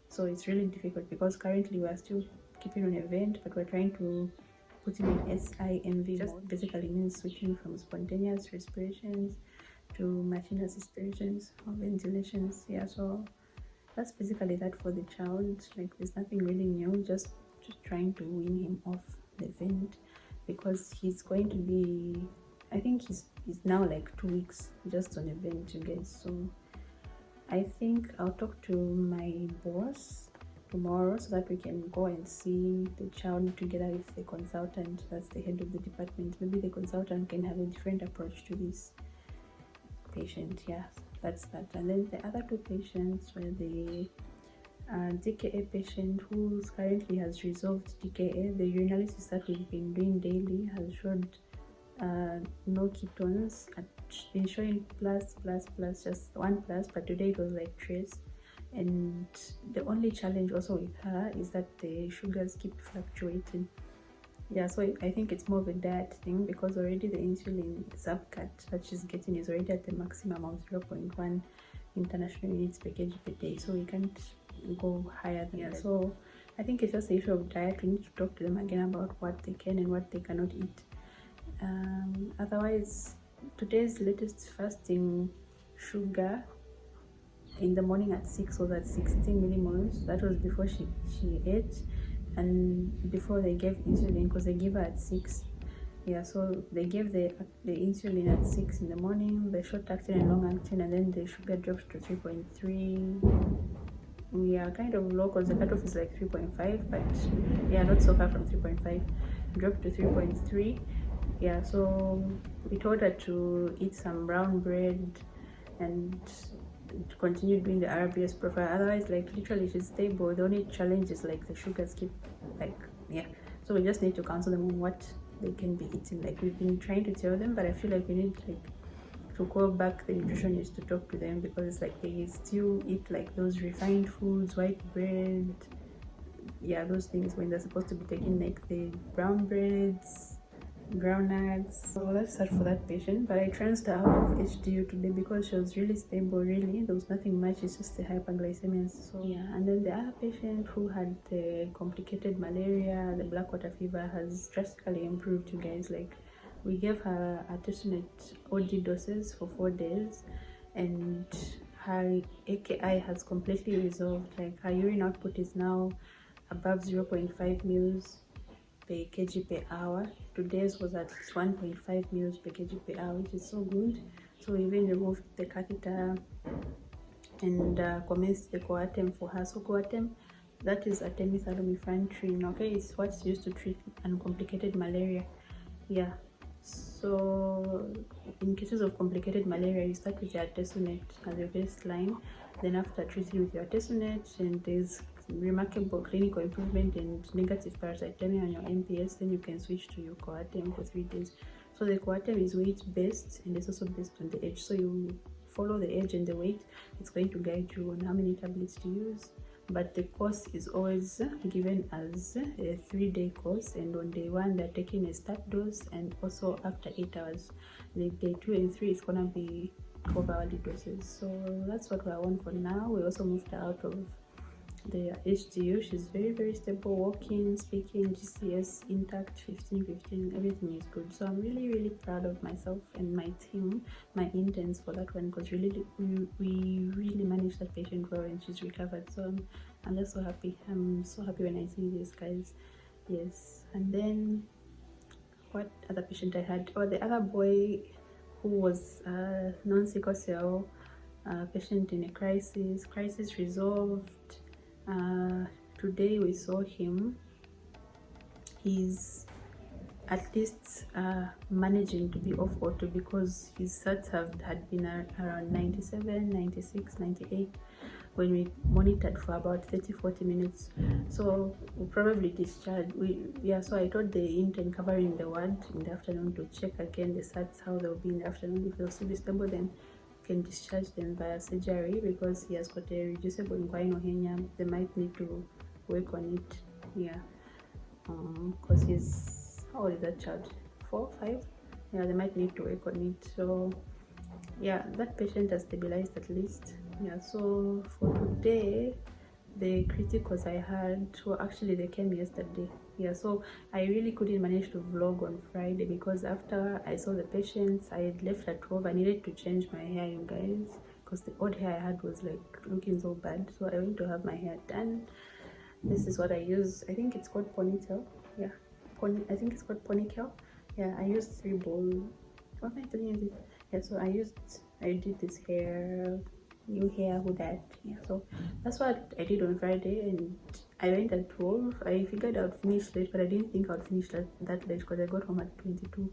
so it's really difficult because currently we are still keeping on a vent, but we're trying to put him in SIMV. Just basically means switching from spontaneous respirations to machine assistance or ventilations. Yeah, so that's basically that for the child. Like there's nothing really new, just trying to wean him off the vent because he's going to be, I think he's now like 2 weeks just on a vent, you guys. So I think I'll talk to my boss tomorrow so that we can go and see the child together with the consultant. That's the head of the department. Maybe the consultant can have a different approach to this patient. Yeah, that's that. And then the other 2 patients were the DKA patient who currently has resolved DKA. The urinalysis that we've been doing daily has showed no ketones. It's been showing plus, just 1 plus, but today it was like trace. And the only challenge also with her is that the sugars keep fluctuating. Yeah, so I think it's more of a diet thing because already the insulin subcut that she's getting is already at the maximum of 0.1 international units per kg per day, so we can't go higher than that. So I think it's just the issue of diet. We need to talk to them again about what they can and what they cannot eat. Otherwise, today's latest fasting sugar in the morning at 6 was at 16 millimoles. That was before she ate and before they gave insulin, because they give her at 6. Yeah, so they gave the insulin at 6 in the morning, the short acting and long acting, and then the sugar drops to 3.3. We are kind of low because the cutoff is like 3.5, but yeah, not so far from 3.5. Dropped to 3.3. Yeah, so we told her to eat some brown bread and to continue doing the RBS profile. Otherwise, like literally she's stable. The only challenge is like the sugars keep like, yeah. So we just need to counsel them on what they can be eating. Like we've been trying to tell them, but I feel like we need like to call back the nutritionist to talk to them because it's like they still eat like those refined foods, white bread, yeah, those things when they're supposed to be taking like the brown breads, groundnuts. So that's sad for that patient, but I transferred her out of HDU today because she was really stable. Really, there was nothing much, it's just the hyperglycemia. So yeah, and then the other patient who had the complicated malaria, the black water fever, has drastically improved, you guys. Like we gave her artesunate OD doses for 4 days and her AKI has completely resolved. Like her urine output is now above 0.5 mils per kg per hour. Today's was at 1.5 mils per kg per hour, which is so good. So we even removed the catheter and commenced the coartem for her. So coartem, that is artemether-lumefantrine, okay? It's what's used to treat uncomplicated malaria. Yeah, so in cases of complicated malaria, you start with your artesunate as your baseline. Then after treating with your artesunate and there's remarkable clinical improvement and negative parasitemia on your MPS, then you can switch to your coartem for 3 days. So the coartem is weight based and it's also based on the age. So you follow the age and the weight. It's going to guide you on how many tablets to use. But the course is always given as a 3-day course, and on day 1 they're taking a start dose, and also after 8 hours. The day 2 and 3 is gonna be 12-hourly doses. So that's what we're on for now. We also moved her out of the HDU. She's very stable, walking, speaking, GCS intact, 15, everything is good. So I'm really proud of myself and my team, my interns, for that one, because really we really managed that patient well and she's recovered. So I'm just so happy. I'm so happy when I see these guys. Yes. And then what other patient I had? Oh, the other boy who was non-sickle cell patient in a crisis resolved. Today we saw him. He's at least managing to be off auto because his sats had been around 97, 96, 98 when we monitored for about 30-40 minutes. So we'll probably discharge. So I told the intern covering the ward in the afternoon to check again the sats, how they'll be in the afternoon. If they'll still be stable, then can discharge them via surgery because he has got a reducible inguinal hernia. They might need to work on it. Yeah, because he's, how old is that child? 4, 5? Yeah, they might need to work on it. So yeah, that patient has stabilized at least. Yeah, so for today, the criticals I had, well, actually they came yesterday. Yeah, so I really couldn't manage to vlog on Friday because after I saw the patients, I had left at 12. I needed to change my hair, you guys, because the old hair I had was like looking so bad. So I went to have my hair done. This is what I use. I think it's called ponytail. Yeah, I think it's called ponytail. Yeah, I used 3 ball. What am I telling you? Yeah, so I did this hair, new hair with that. Yeah, so that's what I did on Friday, and I went at 12. I figured I'd finish late, but I didn't think I'd finish that late because I got home at 22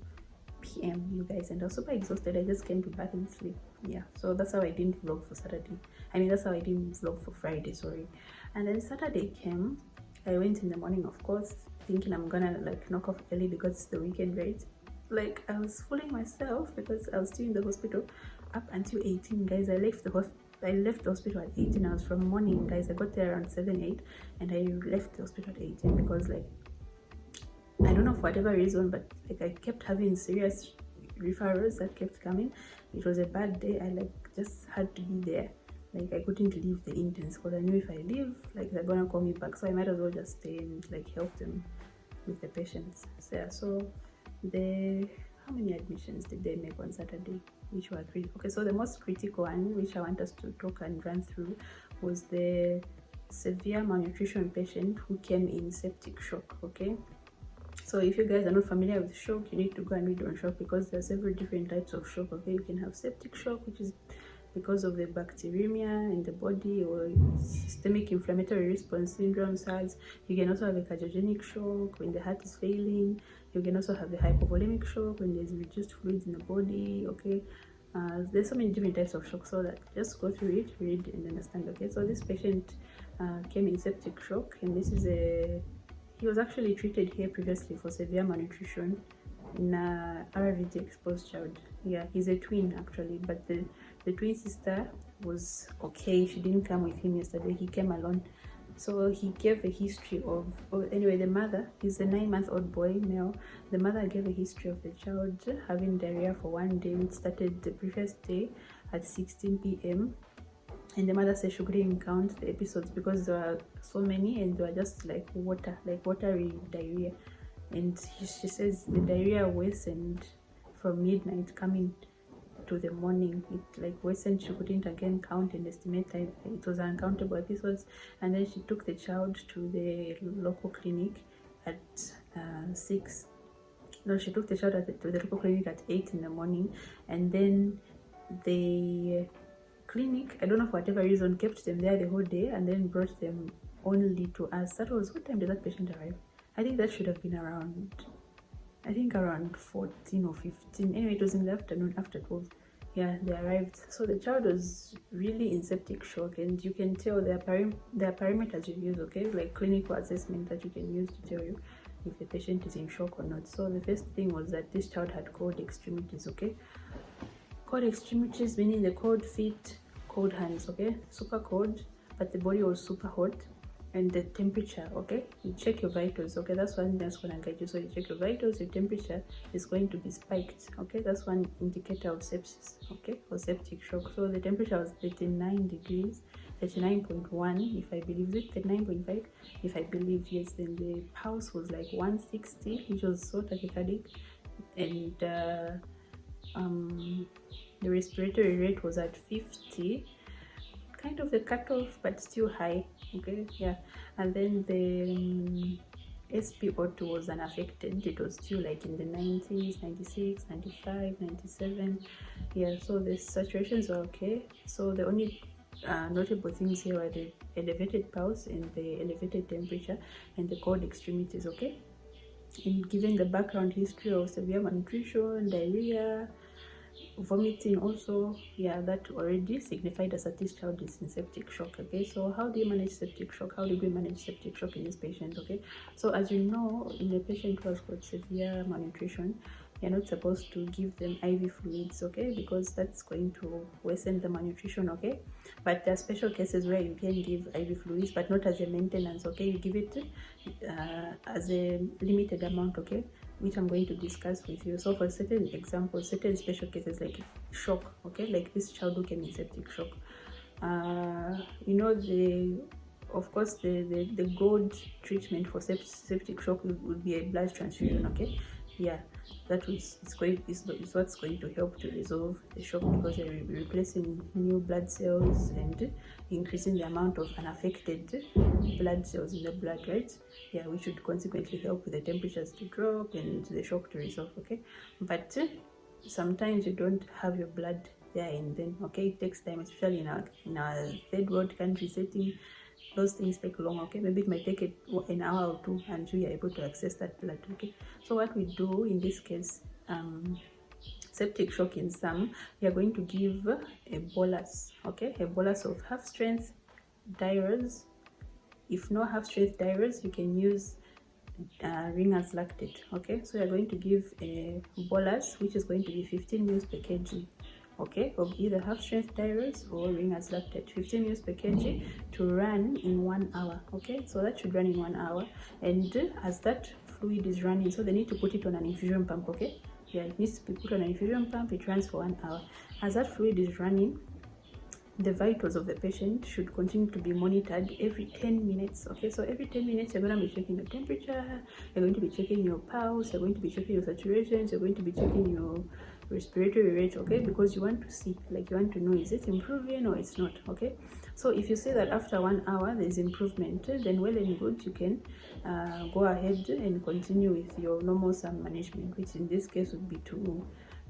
p.m. you guys, and I was super exhausted. I just came to bath and sleep. Yeah, so that's how I didn't vlog for Saturday. That's how I didn't vlog for Friday, sorry. And then Saturday came. I went in the morning, of course, thinking I'm gonna like knock off early because it's the weekend, right? Like I was fooling myself because I was still in the hospital up until 18, guys. I left the hospital at 18. I was from morning, guys. I got there around 7-8, and I left the hospital at 18 because like I don't know, for whatever reason, but like I kept having serious referrals that kept coming. It was a bad day. I like just had to be there. Like I couldn't leave the interns because I knew if I leave, like they're gonna call me back. So I might as well just stay and like help them with the patients. So yeah, so how many admissions did they make on Saturday? Which were critical? Okay, so the most critical one, which I want us to talk and run through, was the severe malnutrition patient who came in septic shock. Okay, so if you guys are not familiar with shock, you need to go and read on shock because there are several different types of shock. Okay, you can have septic shock, which is because of the bacteremia in the body or systemic inflammatory response syndrome, SARS. You can also have a cardiogenic shock when the heart is failing. You can also have the hypovolemic shock when there's reduced fluids in the body. Okay, there's so many different types of shock, so that just go through it, read and understand. Okay, so this patient came in septic shock, and he was actually treated here previously for severe malnutrition in a RVT exposed child. Yeah, he's a twin actually, but the twin sister was okay. She didn't come with him yesterday. He came alone. So he gave a history of anyway, the mother, he's a 9-month-old boy, male. The mother gave a history of the child having diarrhea for one day, which started the previous day at 16 p.m. And the mother said she couldn't count the episodes because there were so many and they were just like watery diarrhea. And she says the diarrhea worsened from midnight coming to the morning. It like worsened. She couldn't again count and estimate. It was uncountable episodes. And then she took the child to the local clinic at 6. No, she took the child to the local clinic at 8 in the morning, and then the clinic, I don't know for whatever reason, kept them there the whole day and then brought them only to us. That was, what time did that patient arrive? I think that should have been around 14 or 15. Anyway, it was in the afternoon after 12. Yeah, they arrived. So the child was really in septic shock, and you can tell there are parameters you use, okay, like clinical assessment that you can use to tell you if the patient is in shock or not. So the first thing was that this child had cold extremities. Okay, cold extremities meaning the cold feet, cold hands. Okay, super cold, but the body was super hot. And the temperature, okay, you check your vitals. Okay, that's one thing that's going to guide you. So you check your vitals, your temperature is going to be spiked. Okay, that's one indicator of sepsis, okay, or septic shock. So the temperature was 39 degrees, 39.1 if I believe it, 39.5 if I believe, yes. Then the pulse was like 160, which was so tachycardic, and the respiratory rate was at 50, kind of the cutoff, but still high. Okay, yeah. And then the SpO2 was unaffected. It was still like in the 90s, 96, 95, 97. Yeah, so the saturations were okay. So the only notable things here were the elevated pulse and the elevated temperature and the cold extremities. Okay, and given the background history of severe malnutrition, diarrhea, vomiting also, yeah, that already signified as that this child is in septic shock. Okay, so how do you manage septic shock? How did we manage septic shock in this patient? Okay, so as you know, in a patient who has got severe malnutrition, you're not supposed to give them IV fluids, okay, because that's going to worsen the malnutrition. Okay, but there are special cases where you can give IV fluids, but not as a maintenance. Okay, you give it as a limited amount. Okay, which I'm going to discuss with you. So for certain examples, certain special cases like shock, okay, like this child who came in septic shock, you know, of course the gold treatment for septic shock would be a blood transfusion, okay. Yeah, that is what's going to help to resolve the shock, because you're replacing new blood cells and increasing the amount of unaffected blood cells in the blood, right? Yeah, which should consequently help with the temperatures to drop and the shock to resolve, okay. But sometimes you don't have your blood there and then, okay. It takes time, especially in our third world country setting. Those things take long, okay. Maybe it might take an hour or two until you're able to access that blood, okay. So what we do in this case, septic shock in some, we are going to give a bolus, okay, a bolus of half strength diurese. If no half strength diurese, you can use Ringer's lactate, okay. So you're going to give a bolus which is going to be 15 ml per kg, okay, of either half strength diurese or Ringer's lactate, 15 ml per kg, to run in 1 hour, okay. So that should run in 1 hour, and as that fluid is running, so they need to put it on an infusion pump, okay. Yeah, it needs to be put on an infusion pump. It runs for 1 hour. As that fluid is running, the vitals of the patient should continue to be monitored every 10 minutes, okay. So every 10 minutes you're going to be checking your temperature, you're going to be checking your pulse, you're going to be checking your saturations, you're going to be checking your respiratory rate, okay, because you want to see, like, you want to know, is it improving or it's not, okay. So if you see that after 1 hour there's improvement, then well and good, you can go ahead and continue with your normal SAM management, which in this case would be to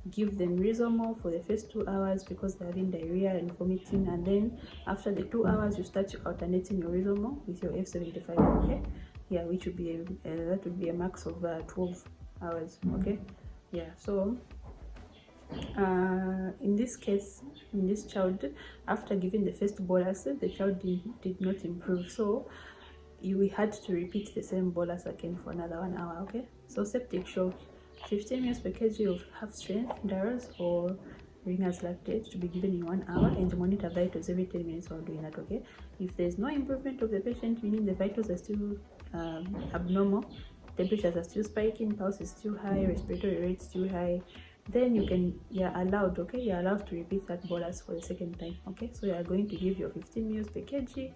give them Rizomol for the first 2 hours because they're having diarrhea and vomiting, and then after the 2 hours you start alternating your Rizomol with your F75, okay. Yeah, which would be that would be a max of 12 hours, okay. Yeah, so in this case, in this child, after giving the first bolus, the child did not improve, so we had to repeat the same bolus again for another 1 hour, okay. So septic shock, 15 ml per kg of half strength diurese or Ringer's lactate to be given in 1 hour, and monitor vitals every 10 minutes while doing that, okay. If there's no improvement of the patient, meaning the vitals are still abnormal, temperatures are still spiking, pulse is still high, respiratory rate still high, then you can, you're allowed to repeat that bolus for the second time, okay. So you are going to give your 15 ml per kg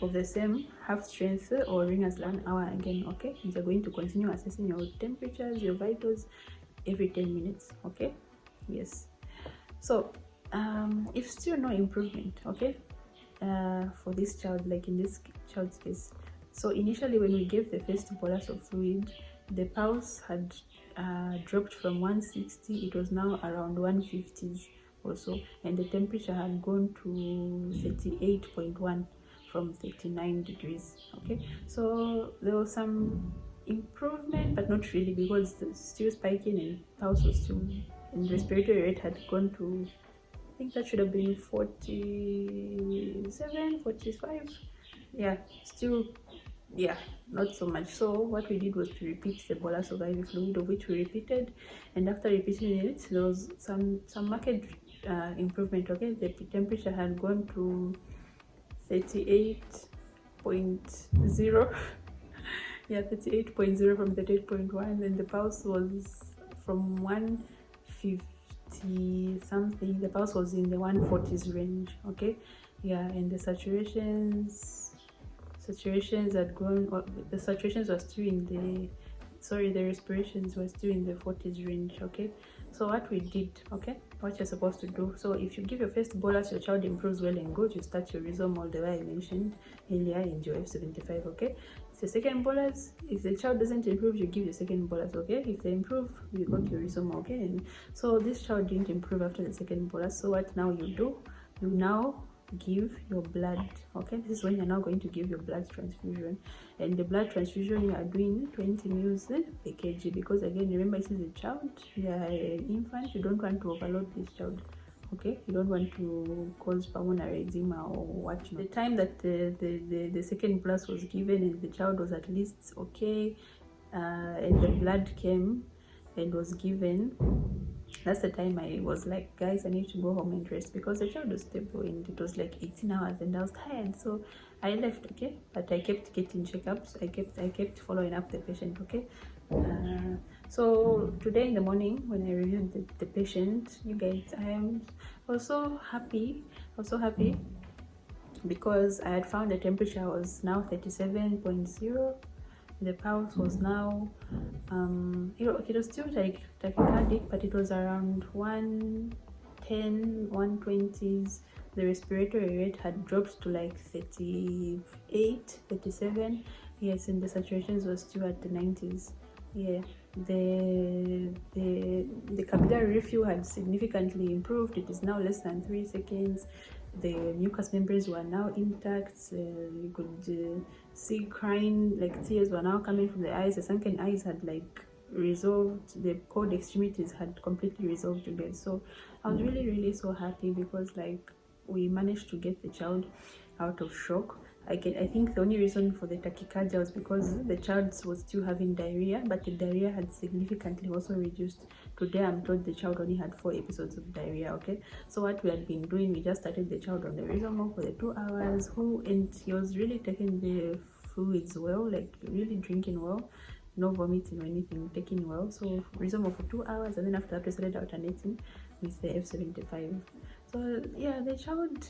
of the same half strength or Ringer's 1 hour again, okay. And you're going to continue assessing your temperatures, your vitals every 10 minutes, okay. Yes. So if still no improvement, okay, for this child, like in this child's case, so initially when we gave the first bolus of fluid, the pulse had dropped from 160, it was now around 150s or so, and the temperature had gone to 38.1 from 39 degrees, okay. So there was some improvement, but not really, because it's still spiking and pulse was still, and respiratory rate had gone to, I think that should have been 47, 45. Yeah, still, yeah, not so much. So what we did was to repeat the bolus of IV fluid, of which we repeated, and after repeating it, there was some marked improvement, okay. The temperature had gone to 38.0 yeah, 38.0 from 38.1, and the pulse was from 150 something, the pulse was in the 140s range, okay. Yeah, and the saturations had gone, or the saturations were still in the, sorry, the respirations were still in the 40s range, okay. So what we did, okay, what you're supposed to do, so if you give your first bolus, your child improves well and good, you start your Rizomol the way I mentioned earlier, and your F75, okay. It's the second bolus, if the child doesn't improve, you give your second bolus, okay. If they improve, you got your Rizomol, okay. And so this child didn't improve after the second bolus, so what now you do, you now give your blood, okay. This is when you're now going to give your blood transfusion, and the blood transfusion you are doing 20 ml per kg, because again, remember, this is a child, you are an infant, you don't want to overload this child, okay. You don't want to cause pulmonary edema or whatnot. The time that the second bolus was given and the child was at least okay, and the blood came and was given, That's the time I was like, guys, I need to go home and rest because the child was stable and it was like 18 hours and I was tired. So I left, okay? But I kept getting checkups. I kept following up the patient, okay? So today in the morning when I reviewed the patient, you guys, I was so happy. Because I had found the temperature was now 37.0. The pulse was now it was still like tachycardic, but it was around 110, 120s. The respiratory rate had dropped to like 38, 37. Yes, and the saturations were still at the 90s. Yeah, the capillary refill had significantly improved. It is now less than 3 seconds. The mucous membranes were now intact. You could see crying, like tears were now coming from the eyes. The sunken eyes had like resolved. The cold extremities had completely resolved again. So I was really so happy because like we managed to get the child out of shock. I think the only reason for the tachycardia was because the child was still having diarrhea, but the diarrhea had significantly also reduced. Today I'm told the child only had 4 episodes of diarrhea, okay? So what we had been doing, we just started the child on the SRMO for the 2 hours, and he was really taking the fluids well, like really drinking well, no vomiting or anything, taking well. So SRMO for 2 hours, and then after that we started alternating with the F75. So yeah, the child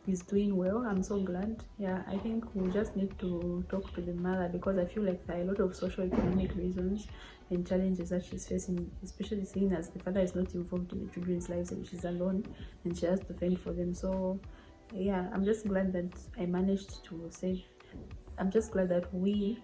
is doing well. I'm so glad. Yeah, I think we just need to talk to the mother because I feel like there are a lot of socio-economic reasons and challenges that she's facing, especially seeing as the father is not involved in the children's lives and she's alone and she has to fend for them. So yeah, I'm just glad that I managed to save. I'm just glad that me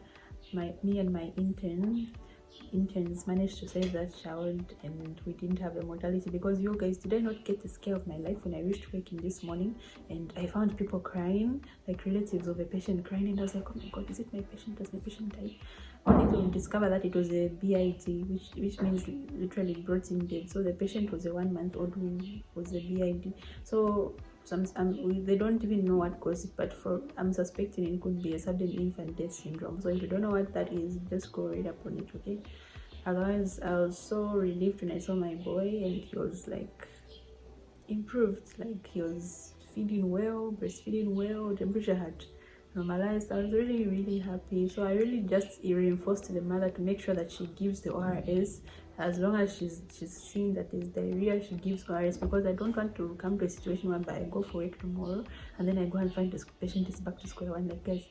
and my interns managed to save that child and we didn't have a mortality. Because you guys, did I not get the scare of my life when I reached work in this morning and I found people crying, like relatives of a patient crying, and I was like, oh my god, is it my patient? Does my patient die? Only to discover that it was a BID, which means literally brought in dead. So the patient was a 1-month-old who was a BID. So they don't even know what caused it, but I'm suspecting it could be a sudden infant death syndrome. So if you don't know what that is, just go read up on it, okay? Otherwise, I was so relieved when I saw my boy and he was like improved, like he was feeding well, breastfeeding well, temperature had normalized. I was really happy. So I really just reinforced to the mother to make sure that she gives the ORS. As long as she's seeing that there's diarrhea, she gives ORS, because I don't want to come to a situation whereby I go for work tomorrow and then I go and find the patient is back to square one. Like, guys,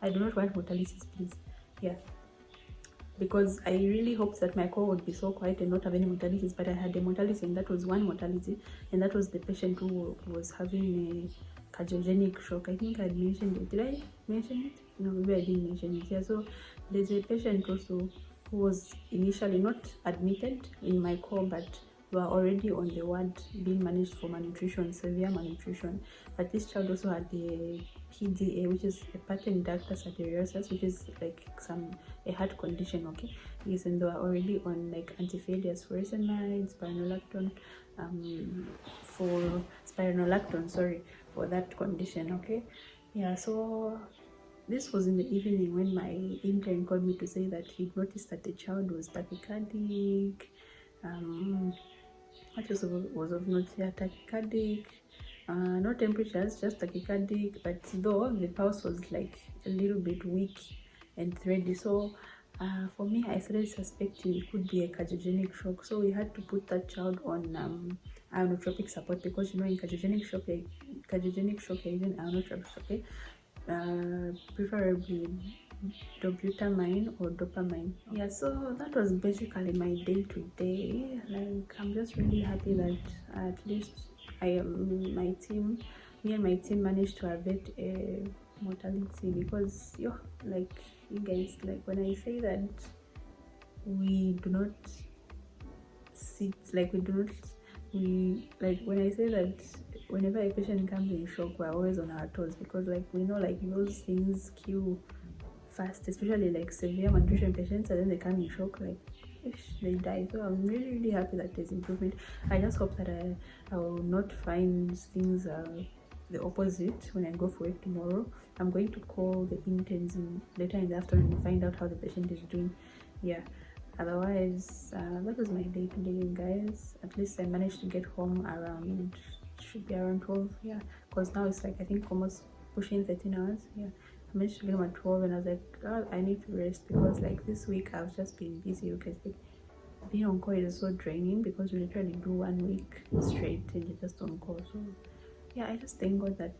I do not want mortalities, please. Yeah, because I really hoped that my call would be so quiet and not have any mortalities, but I had a mortality, and that was one mortality, and that was the patient who was having a cardiogenic shock. I think I had mentioned it. Did I mention it? No, maybe I didn't mention it. Yeah, so there's a patient also who was initially not admitted in my call, but were already on the ward being managed for malnutrition, severe malnutrition. But this child also had the PDA, which is a patent ductus arteriosus, which is like a heart condition, okay? Yes, and they were already on like antifailures, furosemide, spironolactone, for that condition, okay? Yeah, so this was in the evening when my intern called me to say that he noticed that the child was tachycardic. What else was of note here? Tachycardic, no temperatures, just tachycardic, but though the pulse was like a little bit weak and thready. So for me, I started suspecting it could be a cardiogenic shock. So we had to put that child on ionotropic support, because you know in cardiogenic shock you're using ionotropics, okay? Preferably dobutamine or dopamine. Yeah, so that was basically my day to day. Like, I'm just really happy that at least me and my team managed to avert a mortality, because like you guys, like when I say that we do not sit, like when I say that whenever a patient comes in shock, we're always on our toes, because like we know like those things kill fast, especially like severe malnutrition patients, and then they come in shock, like they die. So I'm really happy that there's improvement. I just hope that I will not find things the opposite when I go for it tomorrow. I'm going to call the interns later in the afternoon and find out how the patient is doing. Yeah, otherwise that was my day today, guys. At least I managed to get home around, should be around 12, yeah, because now it's like I think almost pushing 13 hours. Yeah, I managed to get home at 12 and I was like, oh, I need to rest, because like this week I've just been busy, because like being on call is so draining, because we literally do 1 week straight and you're just on call. So yeah, I just thank God that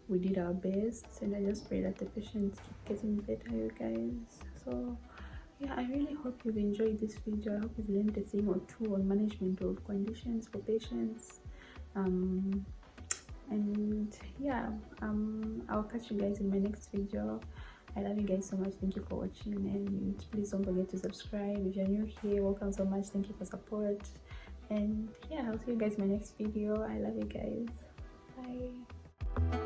we did our best, and I just pray that the patients keep getting better, you guys. So yeah, I really hope you've enjoyed this video. I hope you've learned a thing or two on management of conditions for patients. And yeah, I'll catch you guys in my next video. I love you guys so much. Thank you for watching, and please don't forget to subscribe if you're new here. Welcome so much. Thank you for support, and yeah, I'll see you guys in my next video. I love you guys. Bye.